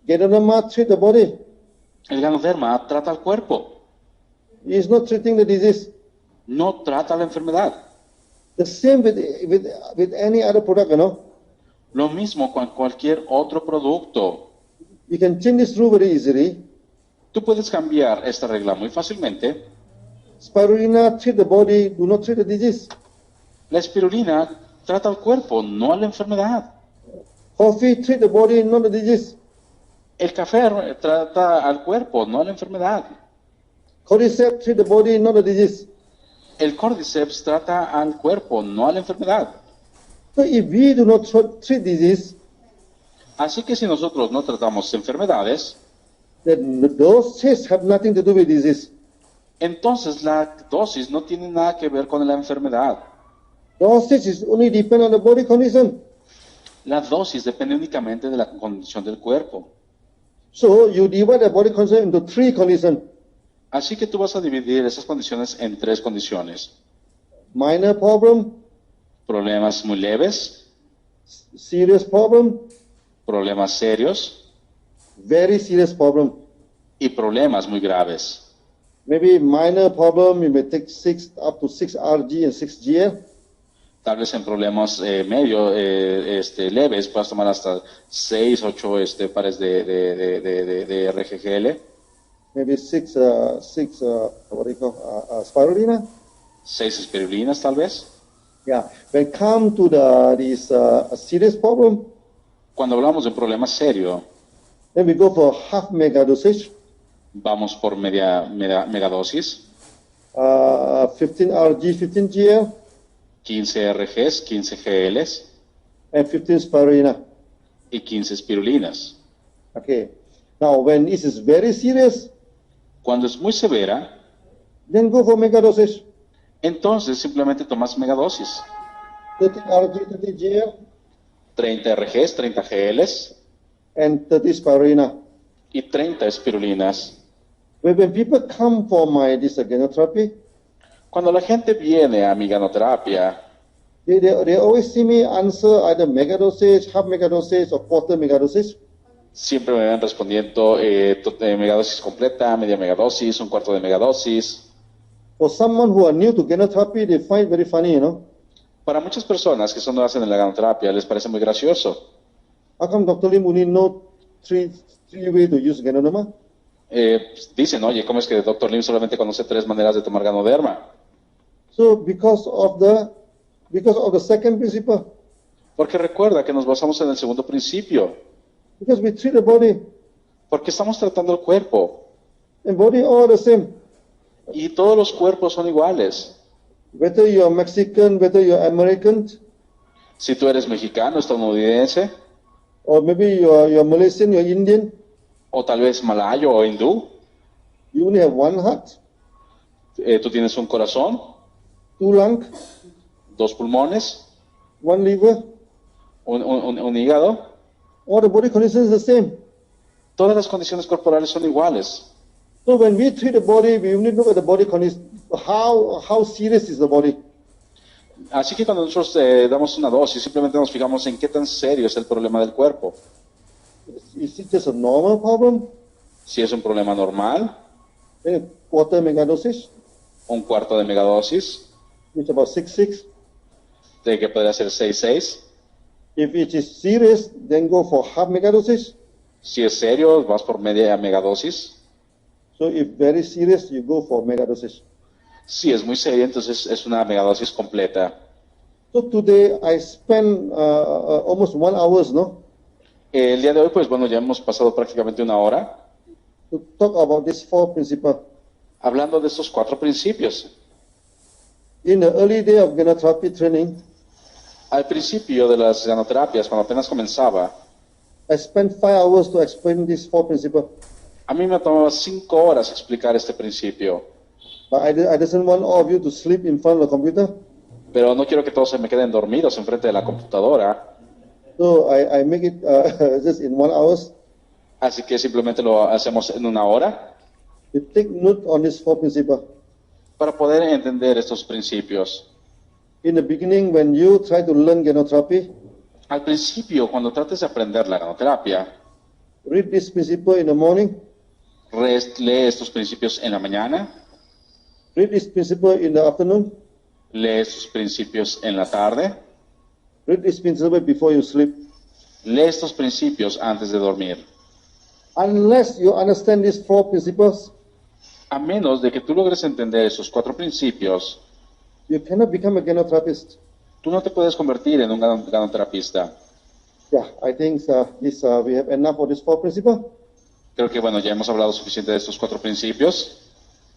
Ganoderma treat the body.
El ganoderma trata al cuerpo,
It is not treating the disease.
no trata la enfermedad.
The same with any other product,
Lo mismo con cualquier otro producto.
You can change this rule very easily.
Tú puedes cambiar esta regla muy fácilmente.
Spirulina treat the body, do not treat the disease.
La espirulina trata al cuerpo, no a la enfermedad.
Coffee treat the body, not the disease.
El café trata al cuerpo, no a la enfermedad.
Cordyceps treat the body, not the disease.
El cordyceps trata al cuerpo, no a la enfermedad.
So if we do not treat disease,
Así que si nosotros no tratamos enfermedades,
then those tests have nothing to do with disease.
entonces la dosis no tiene nada que ver con la enfermedad.
Those tests is only depend on the body condition.
La dosis depende únicamente de la condición del cuerpo.
So you divide the body condition into 3 conditions.
Así que tú vas a dividir esas condiciones en 3 condiciones.
Minor problem,
Problemas muy leves,
serious problem,
problemas serios
very serious problem.
y problemas muy graves.
Maybe minor problem, you may take up to 6 RG and 6 GL.
Tal vez en problemas leves puedas tomar hasta 6, 8 pares de RGGL,
Maybe 6 what do you call, spirulina.
6 espirulinas tal vez.
Yeah. When come to this serious problem,
Cuando hablamos de un problema serio,
then we go for half mega dosage,
vamos por megadosis,
15 RG, 15 GL,
15 RGs, 15 GLs
and 15 spirulina.
y 15 espirulinas.
Okay. Now, when this is very serious,
Cuando es muy severa,
then go for mega dosage,
entonces simplemente tomas megadosis.
30 RG, 30 GL,
30 RGs, 30 GLs
and 30 spirulina.
y 30 espirulinas.
When people come for this gynotherapy,
Cuando la gente viene a mi ganoterapia,
they always see me answer either mega dosage, half mega dosage, or quarter mega dosage.
siempre me van respondiendo megadosis completa, media megadosis, un cuarto de megadosis.
For someone who are new to gynotherapy, they find it very funny,
Para muchas personas que son nuevas en la ganoterapia les parece muy gracioso.
How come Dr. Lim only know three ways to use ganoderma?
Dicen, oye, ¿cómo es que el Dr. Lim solamente conoce 3 maneras de tomar ganoderma?
So because of the second principle,
Porque recuerda que nos basamos en el segundo principio,
because we treat the body,
porque estamos tratando el cuerpo
and body all the same.
y todos los cuerpos son iguales.
Whether you are Mexican, whether you are American,
Si tú eres mexicano, estadounidense,
or maybe you are Malaysian, you are Indian,
o tal vez malayo o hindú,
you only have one heart,
tú tienes un corazón,
2 lungs,
2 pulmones,
1 liver,
un hígado.
all the body condition is the same.
Todas las condiciones corporales son iguales.
So when we treat the body, we only look at the body condition, how serious is the body.
Así que cuando nosotros damos una dosis, simplemente nos fijamos en qué tan serio es el problema del cuerpo.
Is it just a normal problem?
Si es un problema normal,
Then a quarter mega dosage,
un cuarto de megadosis,
which is about 6.
de que podría ser 6,6.
If it is serious, then go for half mega dosage.
Si es serio, vas por media megadosis.
So if very serious, you go for mega dosage.
Si es muy serio, entonces es una megadosis completa.
So today I spent almost 1 hour,
El día de hoy, pues bueno, ya hemos pasado prácticamente 1 hora.
to talk about these four principles.
Hablando de estos 4 principios.
In the early day of gynotherapy training,
Al principio de las ganoterapias, cuando apenas comenzaba,
I spent 5 hours to explain these four principles.
a mí me tomaba 5 horas explicar este principio.
But I doesn't want all of you to sleep in front of the computer.
Pero no quiero que todos se me queden dormidos enfrente de la computadora.
So I make it just in 1 hour.
Así que simplemente lo hacemos en 1 hora
You take note on these four principles.
para poder entender estos principios.
In the beginning, when you try to learn gynotherapy,
Al principio, cuando trates de aprender la ganoterapia,
read this principle in the morning,
lee estos principios en la mañana,
read this principle in the afternoon,
lee estos principios en la tarde,
read this principle before you sleep.
lee estos principios antes de dormir.
Unless you understand these four principles,
A menos de que tú logres entender esos 4 principios,
you cannot become a gynotherapist.
tú no te puedes convertir en un ganoterapista.
Yeah, I think we have enough of these four principles.
Creo que, bueno, ya hemos hablado suficiente de estos 4 principios.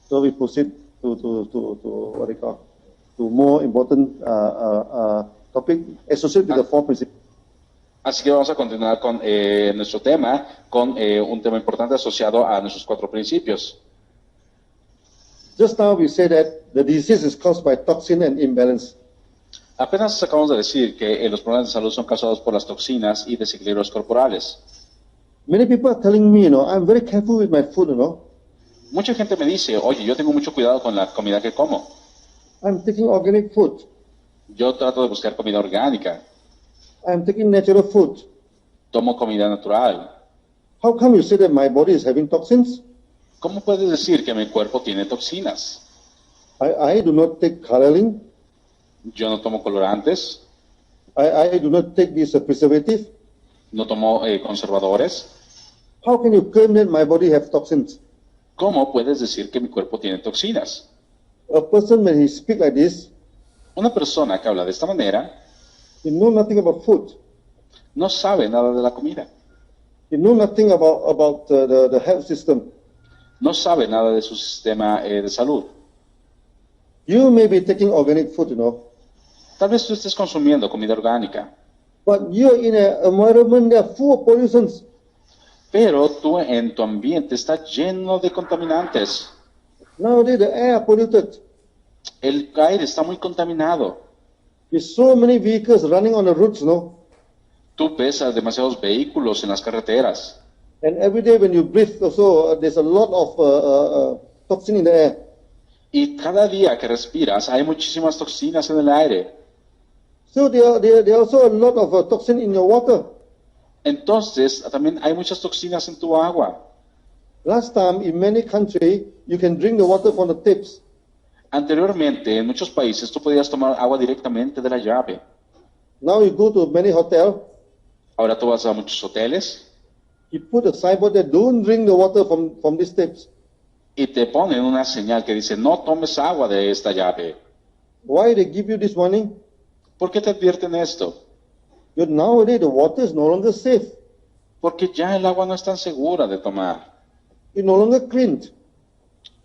So we proceed to what they call to more important topic associated with the four principles.
Así que vamos a continuar con nuestro tema, con un tema importante asociado a nuestros 4 principios.
Just now we said that the disease is caused by toxin and imbalance.
Apenas acabamos de decir que los problemas de salud son causados por las toxinas y desequilibrios corporales.
Many people are telling me, I'm very careful with my food,
Mucha gente me dice, oye, yo tengo mucho cuidado con la comida que como.
I'm taking organic food.
Yo trato de buscar comida orgánica.
I'm taking natural food.
Tomo comida natural.
How come you say that my body is having toxins?
¿Cómo puedes decir que mi cuerpo tiene toxinas?
I do not take coloring.
Yo no tomo colorantes,
I do not take this preservative.
no tomo conservadores.
How can you claim that my body have toxins?
¿Cómo puedes decir que mi cuerpo tiene toxinas?
A person when he speak like this,
Una persona que habla de esta manera
he know nothing about food.
no sabe nada de la comida,
He know nothing about the health system.
no sabe nada de su sistema de salud.
You may be taking organic food,
Tal vez tú estés consumiendo comida orgánica,
but you're in an environment that are full of pollutions.
pero tú en tu ambiente está lleno de contaminantes.
Nowadays the air polluted.
El aire está muy contaminado.
With so many vehicles running on the roads,
Tú ves a demasiados vehículos en las carreteras.
and every day when you breathe, also there's a lot of toxin in the air.
Y cada día que respiras hay muchísimas toxinas en el aire.
So there are also a lot of toxin in your water.
Entonces, también hay muchas toxinas en tu agua.
Last time, in many countries, you can drink the water from the taps.
Anteriormente, en muchos países, tú podías tomar agua directamente de la llave.
Now you go to many hotels,
Ahora tú vas a muchos hoteles
you put a signboard that don't drink the water from these taps.
y te ponen una señal que dice, no tomes agua de esta llave.
Why they give you this warning?
¿Por qué te advierten esto?
Because nowadays the water is no longer safe.
Porque ya el agua no es tan segura de tomar.
It's no longer clean.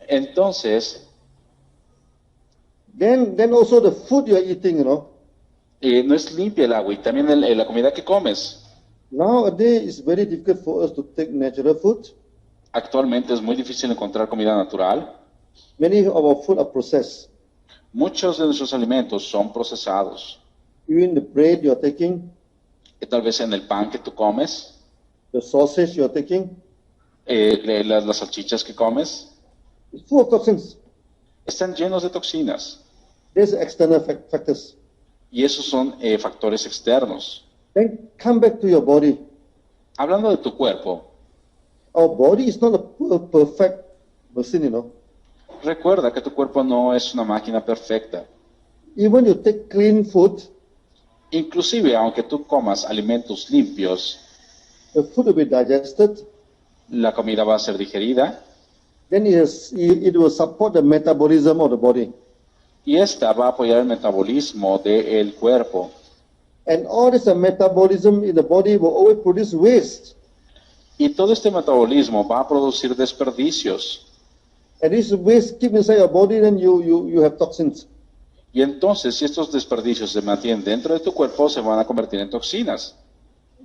Entonces,
Then also the food you are eating,
no es limpia el agua y también la comida que comes.
Nowadays it's very difficult for us to take natural food.
Actualmente es muy difícil encontrar comida natural.
Many of our food are processed.
Muchos de nuestros alimentos son procesados.
Even the bread you are taking,
Tal vez en el pan que tú comes,
the sausage you are taking,
las salchichas que comes,
it's full of toxins.
están llenos de toxinas.
There's external factors.
Y esos son factores externos.
Then come back to your body.
Hablando de tu cuerpo,
Our body is not a perfect machine,
recuerda que tu cuerpo no es una máquina perfecta.
Even you take clean food,
Inclusive, aunque tú comas alimentos limpios,
the food will be digested,
la comida va a ser digerida
then it will support the metabolism of the body.
y esta va a apoyar el metabolismo del cuerpo.
And all this metabolism in the body will always produce waste.
Y todo este metabolismo va a producir desperdicios.
And this waste keep inside your body, then you have toxins.
Y entonces, si estos desperdicios se mantienen dentro de tu cuerpo, se van a convertir en toxinas.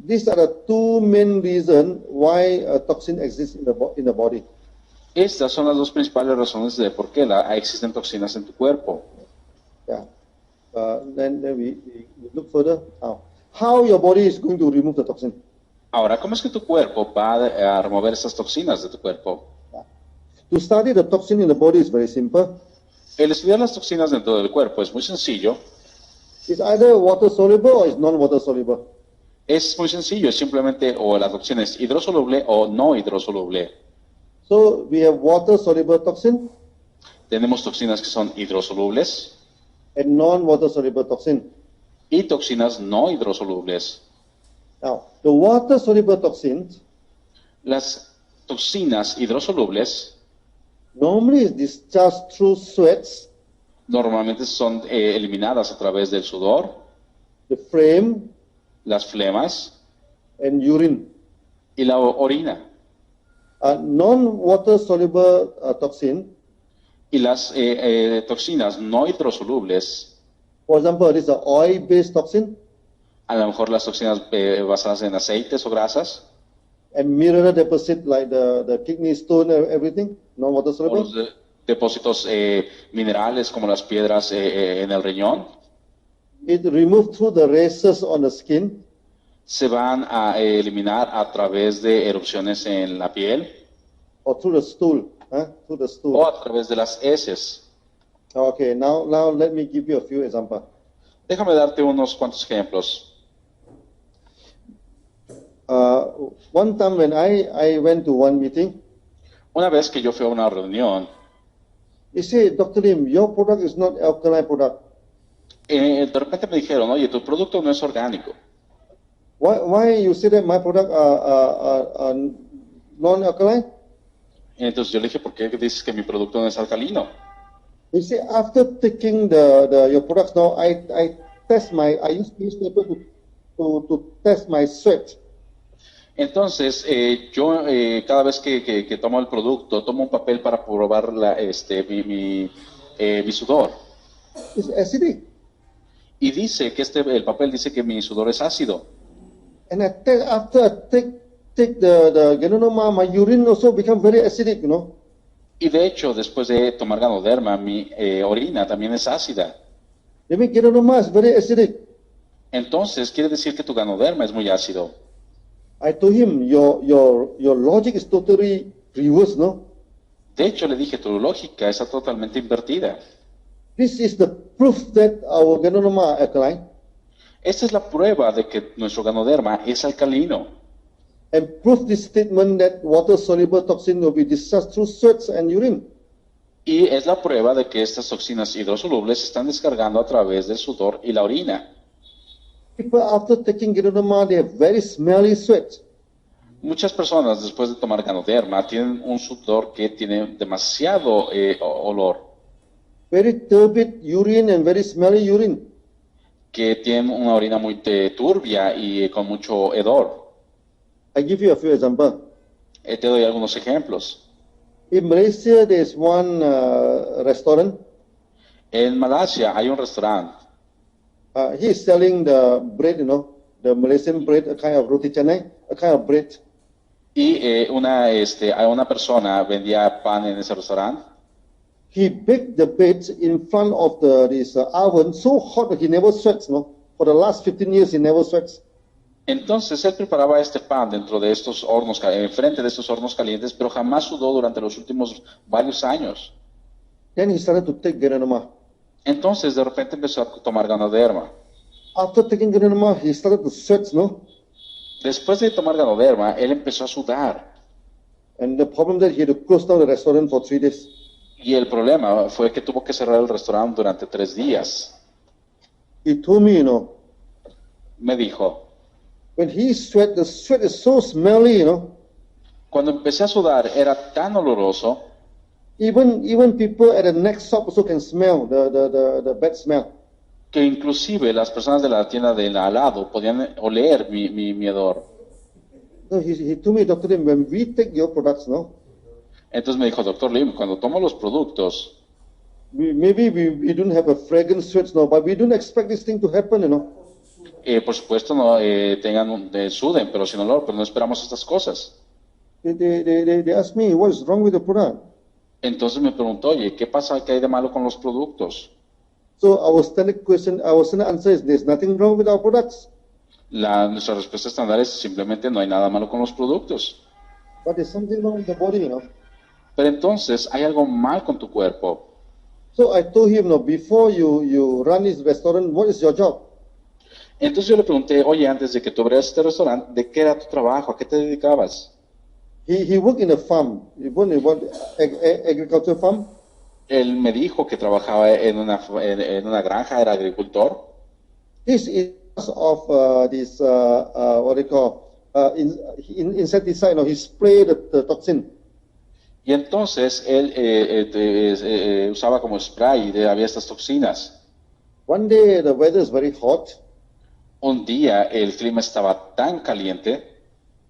These are the two main reasons why a toxin exists in the body.
Estas son las dos principales razones de por qué existen toxinas en tu cuerpo.
Yeah. Then we look further. How your body is going to remove the toxin?
Ahora, ¿cómo es que tu cuerpo va a remover estas toxinas de tu cuerpo?
To study the toxin in the body is very simple.
El estudiar las toxinas dentro del cuerpo es muy sencillo.
It's either water soluble or it's non-water soluble.
Es muy sencillo, es simplemente o la toxina es hidrosoluble o no hidrosoluble.
So we have water soluble toxin
Tenemos toxinas que son hidrosolubles
and non-water soluble toxin.
y toxinas no hidrosolubles.
Now, the water soluble toxins
Las toxinas hidrosolubles
normally is discharged through sweats,
normalmente son eliminadas a través del sudor,
the phlegm,
las flemas
and urine.
y la orina.
Non-water soluble toxin,
Y las toxinas no hidrosolubles,
for example, this is an oil-based toxin
a lo mejor las toxinas basadas en aceites o grasas,
and mineral deposit like the kidney stone and everything, non-water
o
soluble.
los depósitos minerales como las piedras en el riñón,
It removed through the races on the skin
se van a eliminar a través de erupciones en la piel
or through the stool. Through the stool.
o a través de las heces.
Okay, now let me give you a few examples.
Déjame darte unos cuantos ejemplos.
One time when I went to one meeting,
Una vez que yo fui a una reunión,
he said, Dr. Lim, your product is not alkaline product.
de repente me dijeron, oye, tu producto no es orgánico.
Why you say that my product are non-alkaline?
Entonces yo le dije, ¿por qué dices que mi producto no es alcalino?
He said, after taking your products now, I use newspaper to test my sweat.
Entonces, yo cada vez que tomo el producto, tomo un papel para probar mi sudor.
It's acidic.
Y dice que el papel dice que mi sudor es ácido.
And after I take the ganoderma, my urine also become very acidic, you know.
Y de hecho, después de tomar ganoderma, mi orina también es ácida.
Maybe ganoderma is very acidic.
Entonces, quiere decir que tu ganoderma es muy ácido.
I told him, your logic is totally reversed, no?
De hecho, le dije, tu lógica está totalmente invertida.
This is the proof that our ganoderma are alkaline.
Esta es la prueba de que nuestro ganoderma es alcalino.
And prove this statement that water-soluble toxin will be discharged through sweats and urine.
Y es la prueba de que estas toxinas hidrosolubles se están descargando a través del sudor y la orina.
People after taking ganoderma, they have very smelly sweat.
Muchas personas después de tomar ganoderma tienen un sudor que tiene demasiado olor,
Very turbid urine and very smelly urine.
que tienen una orina muy turbia y con mucho hedor.
I give you a few examples.
Te doy algunos ejemplos.
In Malaysia, there is one restaurant.
En Malasia hay un restaurante.
He is selling the bread, you know, the Malaysian bread, a kind of roti canai, a kind of bread.
Y una persona vendía pan en ese restaurante.
He baked the bread in front of this oven so hot that he never sweats, no? For the last 15 years, he never sweats.
Entonces él preparaba este pan dentro de estos hornos, enfrente de estos hornos calientes, pero jamás sudó durante los últimos varios años.
Then he started to take ganoderma.
Entonces de repente empezó a tomar ganoderma.
After taking ganoderma, he started to sweat, no?
Después de tomar ganoderma, él empezó a sudar.
And the problem that he had to close down the restaurant for 3 days.
Y el problema fue que tuvo que cerrar el restaurante durante 3 días.
He told me, you know,
Me dijo,
when he sweat, the sweat is so smelly, you know.
cuando empecé a sudar era tan oloroso
Even people at the next shop also can smell the bad smell.
que inclusive las personas de la tienda de al lado podían oler mi hedor.
No, he told me, Dr. Lim, when we take your products, no,
Entonces me dijo, doctor Lim, cuando tomo los productos,
maybe we don't have a fragrance sweats, no, but we don't expect this thing to happen, you know.
por supuesto no suden, pero sin olor, pero no esperamos estas cosas.
They ask me, what is wrong with the product?
Entonces me preguntó, oye, ¿qué pasa? ¿Qué hay de malo con los productos?
So our standard answer is, there's nothing wrong with our products.
Nuestra respuesta estándar es simplemente no hay nada malo con los productos.
But there's something wrong with the body, you know.
Pero entonces hay algo mal con tu cuerpo.
So I told him, no, before you run this restaurant, what is your job?
Entonces yo le pregunté, oye, antes de que tú abrieras este restaurante, ¿de qué era tu trabajo? ¿A qué te dedicabas?
He worked in a farm. He worked in what, agriculture farm.
Él me dijo que trabajaba en una granja, era agricultor.
This is of this, what they call, insecticide, he sprayed the toxin.
Y entonces él usaba como spray y había estas toxinas.
One day the weather is very hot,
Un día el clima estaba tan caliente,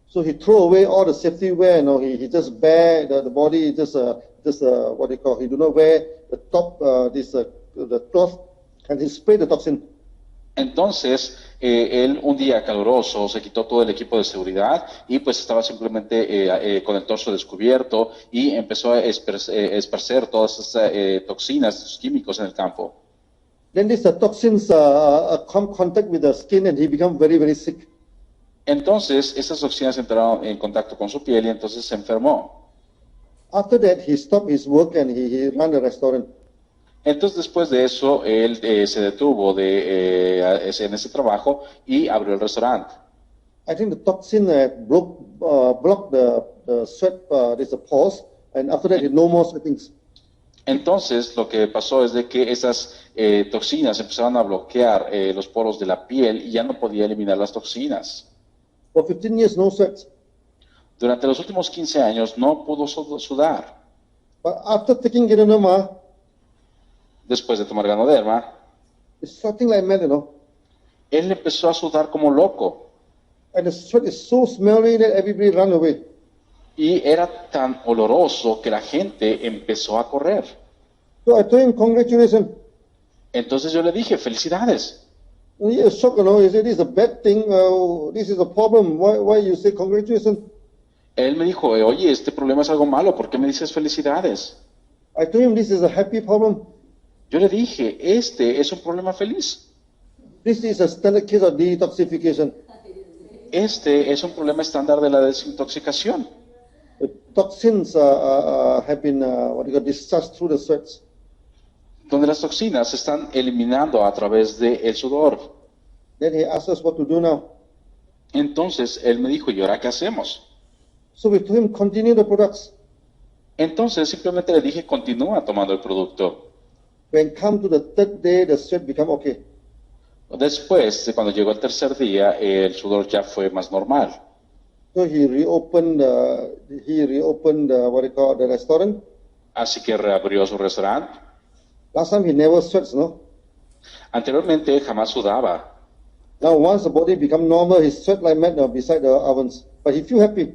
so he threw away all the safety wear. He just bare the body, just what they call. He do not wear the top, the cloth, and he sprayed the toxin.
entonces él un día caluroso se quitó todo el equipo de seguridad y pues estaba simplemente con el torso descubierto y empezó a esparcer todas estas toxinas, estos químicos en el campo.
Then these toxins come contact with the skin, and he become very, very sick.
Entonces esas toxinas entraron en contacto con su piel y entonces se enfermó.
After that, he stopped his work and he ran a restaurant.
Entonces después de eso él se detuvo en ese trabajo y abrió el restaurante.
I think the toxin blocked the sweat, there's a pause, and after that, no more sweatings.
Entonces lo que pasó es de que esas toxinas empezaron a bloquear los poros de la piel y ya no podía eliminar las toxinas.
For 15 years, no sweat.
Durante los últimos 15 años no pudo sudar.
But after taking Ganoderma,
Después de tomar Ganoderma,
it's sweating like mad,
él empezó a sudar como loco
And the sweat is so smelly that everybody ran away.
y era tan oloroso que la gente empezó a correr.
So I told him, congratulations.
Entonces yo le dije, felicidades.
And he was shocked, He said, this is a bad thing. This is a problem. Why you say congratulations?
Él me dijo, oye, este problema es algo malo, ¿por qué me dices felicidades?
I told him, this is a happy problem.
Yo le dije, este es un problema feliz.
This is a standard case of detoxification.
Este es un problema estándar de la desintoxicación.
The toxins have been discharged through the sweats.
Donde las toxinas se están eliminando a través del sudor.
Then he asked us what to do now.
Entonces él me dijo, ¿y ahora qué hacemos?
So we told him, continue the products.
Entonces simplemente le dije, continúa tomando el producto.
When come to the third day, the sweat become okay.
Después, cuando llegó el tercer día, el sudor ya fue más normal.
So he reopened the restaurant.
Así que reabrió su restaurante.
Last time he never sweats, no?
Anteriormente jamás sudaba.
Now once the body become normal, he sweat like mad beside the ovens. But he feel happy.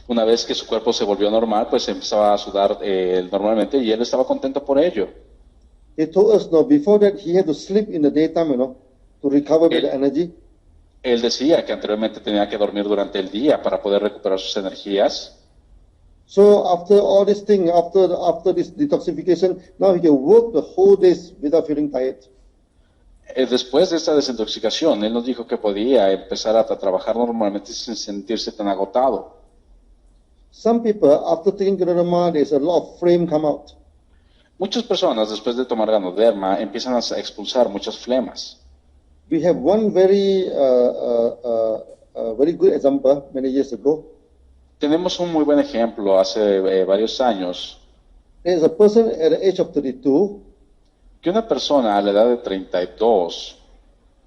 Una vez que su cuerpo se volvió normal, pues empezaba a sudar normalmente y él estaba contento por ello.
He told us, before that he had to sleep in the daytime, to recover the energy.
Él decía que anteriormente tenía que dormir durante el día para poder recuperar sus energías.
So after all this thing, after this detoxification, now he can work the whole days without feeling tired.
Después de esta desintoxicación, él nos dijo que podía empezar a trabajar normalmente sin sentirse tan agotado.
Some people, after taking Ganoderma, there's a lot of flame come out.
Muchas personas, después de tomar Ganoderma, empiezan a expulsar muchas flemas.
We have one very good example many years ago.
Tenemos un muy buen ejemplo hace varios años,
There's a person at the age of 32,
que una persona a la edad de 32,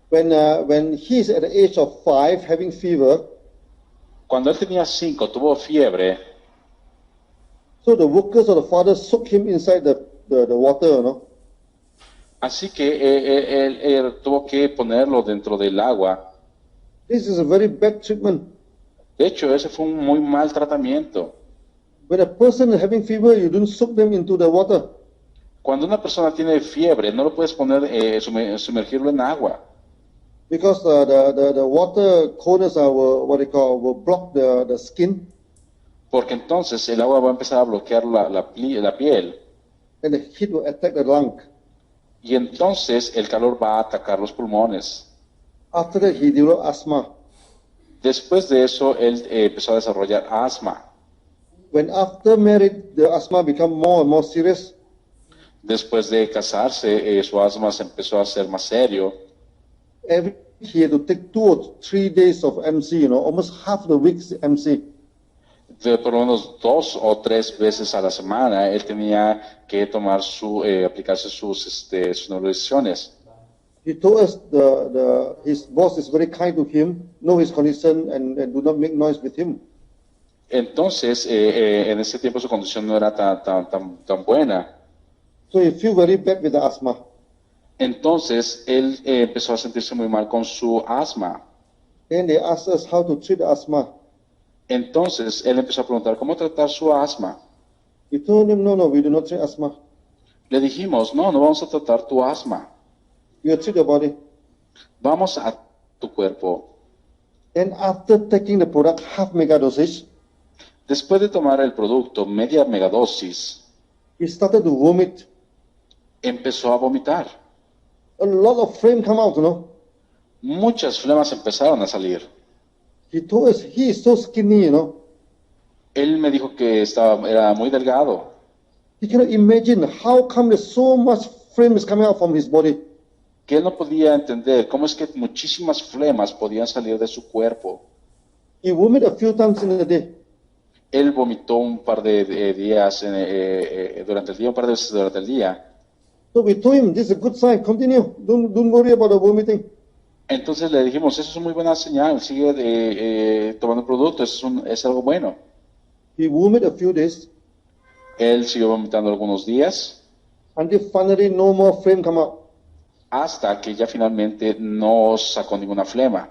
when he's at the age of 5 having fever,
cuando él tenía 5, tuvo fiebre,
so the workers of the father soak him inside the water,
así que él tuvo que ponerlo dentro del agua.
This is a very bad treatment.
De hecho, ese fue un muy mal tratamiento.
When a person is having fever, you don't soak them into the water.
Cuando una persona tiene fiebre, no lo puedes poner, sumergirlo en agua,
Because the water coldness will, what they call, will block the skin,
porque entonces el agua va a empezar a bloquear la piel,
and the heat will attack the lung.
y entonces el calor va a atacar los pulmones.
After that, he developed asthma.
Después de eso, él empezó a desarrollar asma.
When after marriage, the asthma become more and more serious,
Después de casarse, su asma se empezó a hacer más serio.
he had to take 2 or 3 days of MC, almost half the week's MC.
Por lo menos 2 o 3 veces a la semana, él tenía que tomar aplicarse sus nebulizaciones.
He told us his boss is very kind to him, know his condition, and do not make noise with him.
Entonces, en ese tiempo su condición no era tan buena.
So he feel very bad with the asthma.
Entonces, él empezó a sentirse muy mal con su asma.
Then they asked us how to treat the asthma.
Entonces, él empezó a preguntar cómo tratar su asma.
We told him, no, we do not treat asthma.
Le dijimos, no vamos a tratar tu asma.
We will treat your body.
Vamos a tu cuerpo.
Then after taking the product half mega dosage,
Después de tomar el producto media megadosis,
he started to vomit.
empezó a vomitar.
A lot of flame come out,
Muchas flemas empezaron a salir.
He told us he is so skinny,
Él me dijo que era muy delgado.
He cannot imagine how come there's so much flame is coming out from his body.
Que él no podía entender cómo es que muchísimas flemas podían salir de su cuerpo.
He vomit a few times in a day.
Él vomitó un par de días durante el día, un par de veces durante el día.
So we told him, this is a good sign, continue. Don't worry about the vomiting.
Entonces le dijimos, eso es una muy buena señal, sigue tomando el producto, es algo bueno.
He vomit a few days
Él siguió vomitando algunos días
until finally no more flame come out.
hasta que ya finalmente no sacó ninguna flema.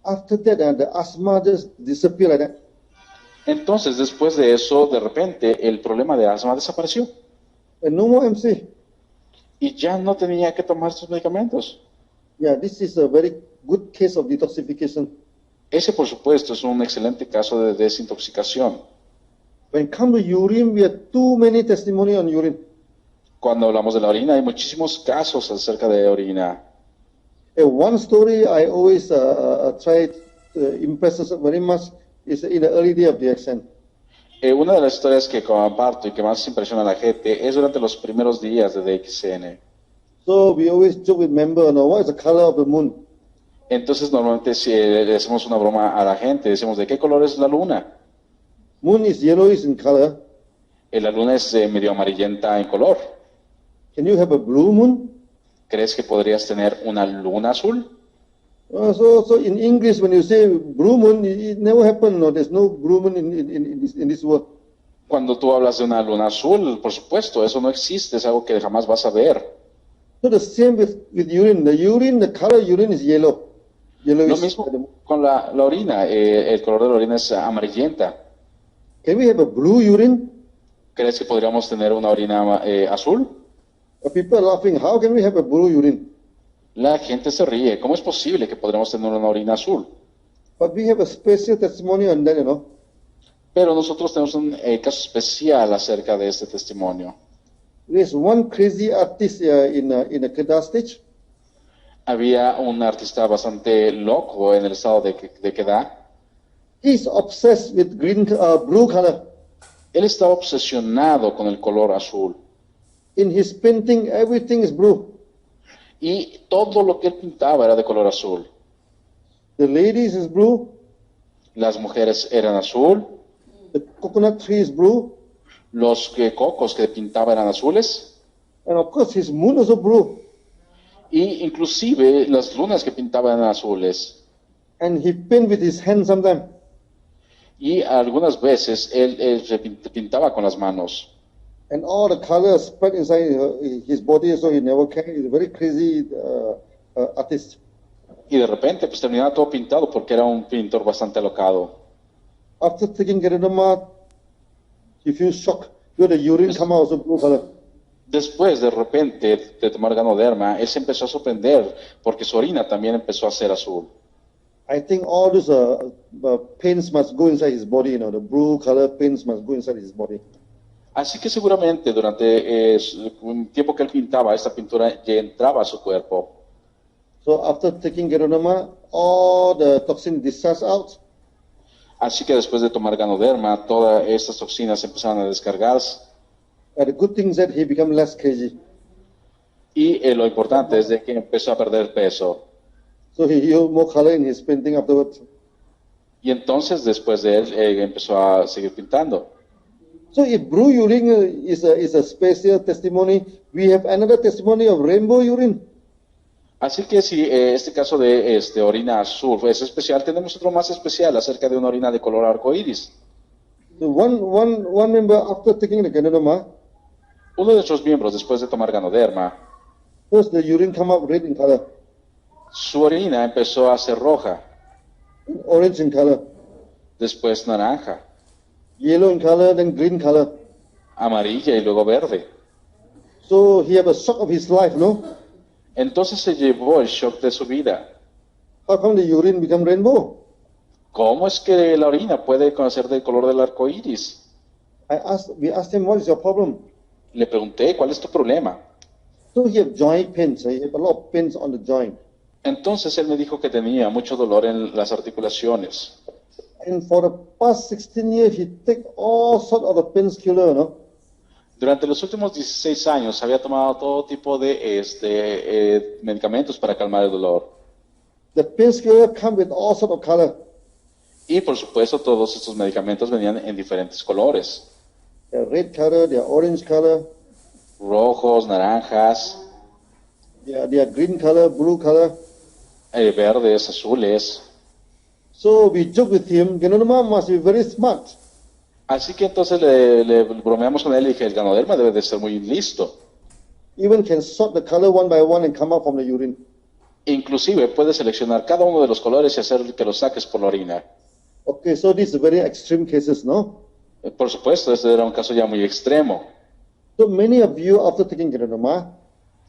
After that, the asthma just disappeared like that.
Entonces, después de eso, de repente, el problema de asma desapareció
And no more MC.
y ya no tenía que tomar sus medicamentos.
Yeah, this is a very good case of detoxification.
Ese, por supuesto, es un excelente caso de desintoxicación.
When it comes to urine, we have too many testimony on urine.
Cuando hablamos de la orina, hay muchísimos casos acerca de orina.
One story I always try to impress us very much is in the early day of DXN.
Una de las historias que comparto y que más impresiona a la gente es durante los primeros días de DXN.
So we always joke with members, what is the color of the moon?
Entonces, normalmente si le hacemos una broma a la gente, decimos, ¿de qué color es la luna?
Moon is yellowish in color.
La luna es medio amarillenta en color.
Can you have a blue moon?
¿Crees que podrías tener una luna azul?
So in English, when you say blue moon, it never happened. No, there's no blue moon in this world.
Cuando tú hablas de una luna azul, por supuesto, eso no existe, es algo que jamás vas a ver.
So the same with urine. The color of urine is yellow.
Lo
Yellowish.
mismo con la orina, el color de la orina es amarillenta.
Can we have a blue urine?
¿Crees que podríamos tener una orina azul?
People are laughing. How can we have a blue urine?
La gente se ríe. ¿Cómo es posible que podríamos tener una orina azul?
But we have a special testimony on that,
Pero nosotros tenemos un caso especial acerca de este testimonio.
There's one crazy artist in a Kedah stage.
Había un artista bastante loco en el estado de Kedah.
He's obsessed with blue color.
Él estaba obsesionado con el color azul.
In his painting, everything is blue.
Y todo lo que él pintaba era de color azul.
The ladies is blue.
Las mujeres eran azul.
The coconut tree is blue.
Los cocos que pintaba eran azules.
And of course, his moon also blue.
Y inclusive las lunas que pintaba eran azules.
And he paint with his hand sometimes.
Y algunas veces él se pintaba con las manos.
And all the colors spread inside his body, so he never can. He's a very crazy artist.
Y de repente pues terminaba todo pintado porque era un pintor bastante alocado.
After taking Geronima, he feels shocked. The urine come out also blue color.
Después, de repente, de tomar ganoderma, él se empezó a sorprender porque su orina también empezó a ser azul.
I think all those paints must go inside his body, the blue color paints must go inside his body.
Así que seguramente durante un tiempo que él pintaba, esta pintura ya entraba a su cuerpo.
So after taking Geronima, all the toxin discharged out.
Así que después de tomar ganoderma, todas estas toxinas empezaron a descargarse.
And the good thing is that he became less kg.
Y lo importante es de que empezó a perder peso.
So he used more color in his painting afterwards.
Y entonces, después de él, empezó a seguir pintando.
So if blue urine is a special testimony, we have another testimony of rainbow urine.
Así que si este caso de orina azul es especial, tenemos otro más especial acerca de una orina de color arcoíris.
So one member after taking the Geronima,
Uno de nuestros miembros, después de tomar ganoderma,
first the urine come up red in color,
su orina empezó a ser roja,
orange in color,
después naranja,
yellow in color, then green color.
amarilla y luego verde.
So he had a shock of his life, no?
Entonces se llevó el shock de su vida.
How come the urine become rainbow?
¿Cómo es que la orina puede conocer del color del arco iris?
We asked him, what is your problem?
Le pregunté, ¿cuál es tu problema?
So he had joint pains. He had a lot of pains on the joint.
Entonces él me dijo que tenía mucho dolor en las articulaciones.
And for the past 16 years, he take all sorts of the painkiller, no?
Durante los últimos 16 años había tomado todo tipo de medicamentos para calmar el dolor.
The painkiller come with all sorts of color.
Y por supuesto todos estos medicamentos venían en diferentes colores.
They're red color, they're orange color,
Rojos, naranjas,
they're green color, blue color.
verdes, azules.
So we joke with him, Geronima must be very smart.
Así que entonces le bromeamos con él y dije, el ganoderma debe de ser muy listo.
Even can sort the color one by one and come out from the urine.
Inclusive puede seleccionar cada uno de los colores y hacer que los saques por la orina.
Okay, so these are very extreme cases, no?
Por supuesto, este era un caso ya muy extremo.
So many of you, after taking Geronima,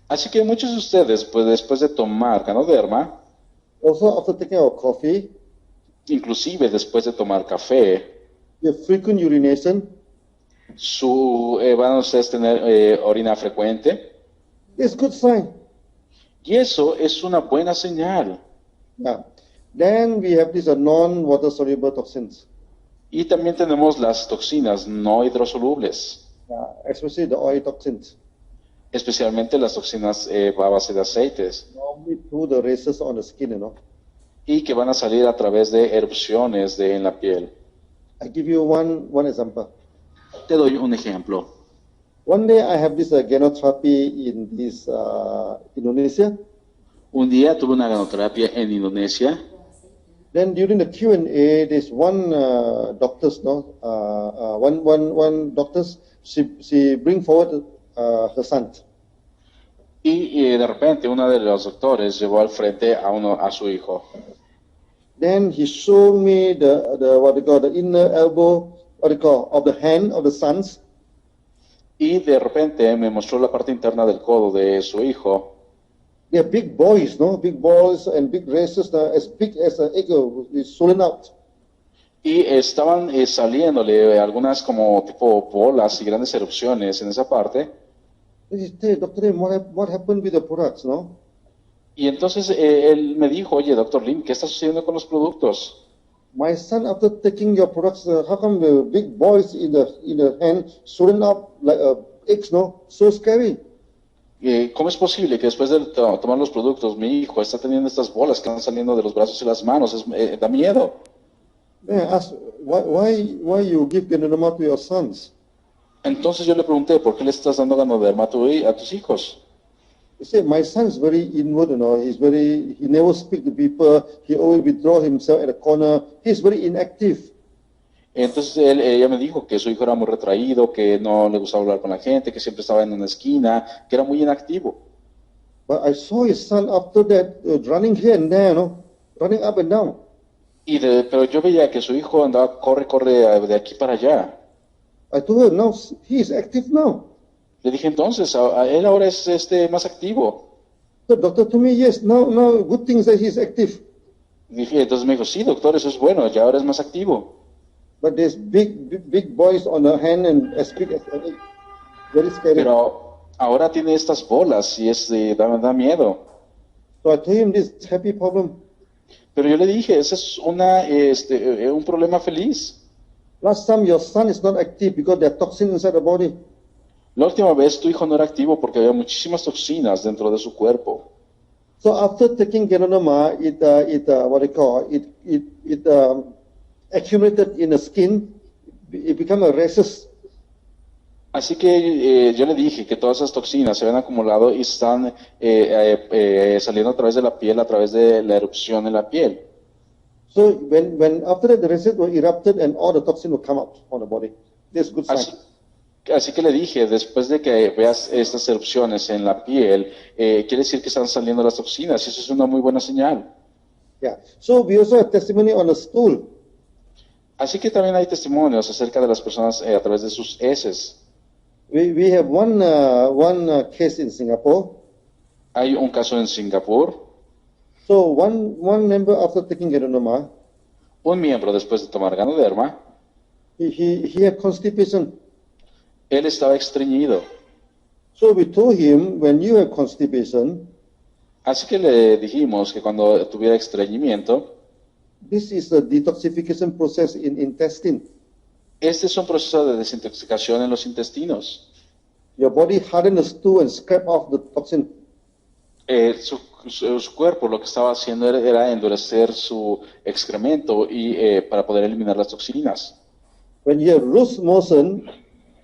Así que muchos de ustedes, pues después de tomar ganoderma,
also after taking our coffee,
inclusive después de tomar café,
you have frequent urination.
van a ustedes tener orina frecuente.
It's good sign.
Y eso es una buena señal.
Yeah. Then we have these non-water soluble toxins,
Y también tenemos las toxinas no hidrosolubles,
especially the oil toxins.
especialmente las toxinas a base de aceites,
Normally through the races on the skin,
y que van a salir a través de erupciones en la piel.
I give you one example.
Te doy un ejemplo.
One day I have this genotherapy in this Indonesia.
Un día tuve una ganoterapia en Indonesia.
Then during the Q&A, there's one doctors, one doctors, she bring forward her son.
Y de repente uno de los doctores llevó al frente a su hijo.
Then he showed me the inner elbow, of the hand of the sons.
Y de repente me mostró la parte interna del codo de su hijo.
They are big boys, no? Big balls and big races, as big as an egg is swollen out.
Y estaban saliéndole algunas como tipo bolas y grandes erupciones en esa parte.
Hey, Dr. Lim, what happened with the products, no?
Y entonces él me dijo, oye, doctor Lim, ¿qué está sucediendo con los productos?
My son, after taking your products, how come the big boys in the hand swollen up like eggs, no? So scary.
¿Cómo es posible que después de tomar los productos mi hijo está teniendo estas bolas que están saliendo de los brazos y las manos? Da miedo.
Then I asked, why you give Geronima to your sons?
Entonces yo le pregunté, ¿por qué le estás dando ganoderma a tus hijos?
He said, my son is very inward, he never speak to people, he always withdraw himself at a corner, he's very inactive.
Entonces ella me dijo que su hijo era muy retraído, que no le gustaba hablar con la gente, que siempre estaba en una esquina, que era muy inactivo.
But I saw his son after that running here and there, running up and down.
Pero yo veía que su hijo andaba, corre de aquí para allá.
I told her, no, he is active now.
Le dije entonces, él ahora es más activo.
The doctor told me, yes, now good things that he is active.
Dije, entonces me dijo, sí, doctor, eso es bueno, ya ahora es más activo.
But there's big boys on her hand and as big as any. Very scary.
Pero ahora tiene estas bolas y da miedo.
So I told him this happy problem.
Pero yo le dije, ese es un problema feliz.
Last time your son is not active because there are toxins inside the body.
La última vez tu hijo no era activo porque había muchísimas toxinas dentro de su cuerpo.
So after taking Ganonoma, it accumulated in the skin. It became a rhesus.
Así que yo le dije que todas esas toxinas se habían acumulado y están saliendo a través de la piel, a través de la erupción en la piel.
So when after that the rhesus were erupted and all the toxin will come out on the body. That's good sign.
Así que le dije, después de que veas estas erupciones en la piel, quiere decir que están saliendo las toxinas, y eso es una muy buena señal.
Yeah. So we also have testimony on the stool.
Así que también hay testimonios acerca de las personas a través de sus heces.
We have one case in Singapore.
Hay un caso en Singapur.
So one member after taking Ganonoma,
Un miembro después de tomar Ganoderma,
he had constipation.
él estaba estreñido.
So we told him, when you have constipation,
Así que le dijimos que cuando tuviera estreñimiento,
this is a detoxification process in intestine.
este es un proceso de desintoxicación en los intestinos.
Your body harden the stool and scrape off the toxin.
Su cuerpo lo que estaba haciendo era endurecer su excremento y para poder eliminar las toxinas.
When you have loose motion,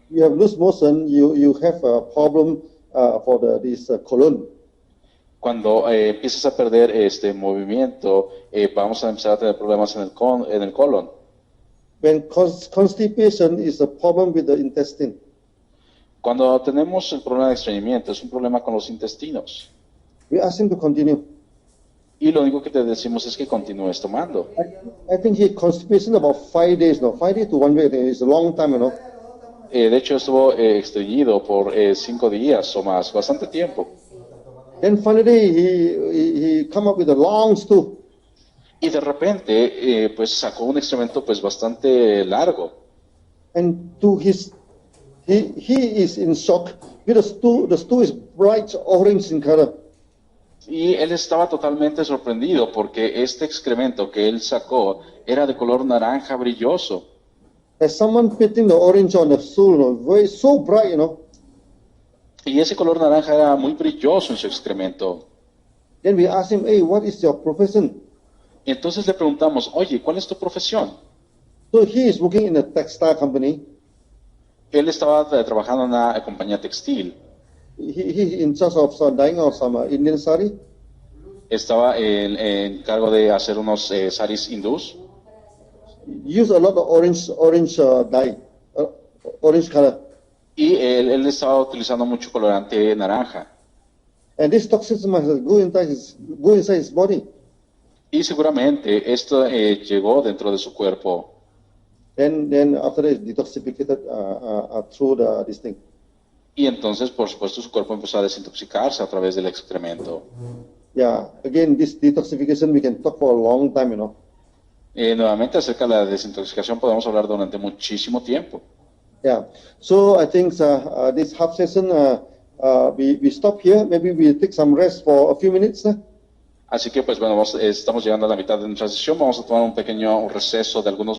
you have a problem for this colon.
Cuando empiezas a perder este movimiento, vamos a empezar a tener problemas en el colon.
When constipation is a problem with the intestine.
Cuando tenemos el problema de estreñimiento, es un problema con los intestinos.
We ask him to continue.
Y lo único que te decimos es que continúes tomando.
I think he had constipation about 5 days now. 5 days to 1 week is a long time,
De hecho, estuvo estreñido por 5 días o más, bastante tiempo.
Then finally he come up with a long stool.
Y de repente, pues sacó un excremento pues bastante largo.
And to his, he is in shock because the stool is bright orange in color.
Y él estaba totalmente sorprendido porque este excremento que él sacó era de color naranja brilloso.
As someone putting the orange on the stool, very so bright,
Y ese color naranja era muy brilloso en su excremento.
Then we asked him, hey, what is your profession?
Y entonces le preguntamos, oye, ¿cuál es tu profesión?
So he is working in a textile company.
Él estaba trabajando en una compañía textil.
He in charge of dyeing of some Indian sari.
Estaba en cargo de hacer unos saris hindús.
Use a lot of orange dye, orange color.
Y él estaba utilizando mucho colorante naranja.
And this toxins must go inside his body.
Y seguramente esto llegó dentro de su cuerpo.
Then after that, it's detoxificated through this thing.
Y entonces, por supuesto, su cuerpo empezó a desintoxicarse a través del excremento.
Yeah, again, this detoxification we can talk for a long time,
Nuevamente, acerca de la desintoxicación podemos hablar durante muchísimo tiempo.
Yeah, so I think this half session, we stop here. Maybe we take some rest for a few minutes.
Así que, pues bueno, estamos llegando a la mitad de nuestra sesión. Vamos a tomar un pequeño receso de algunos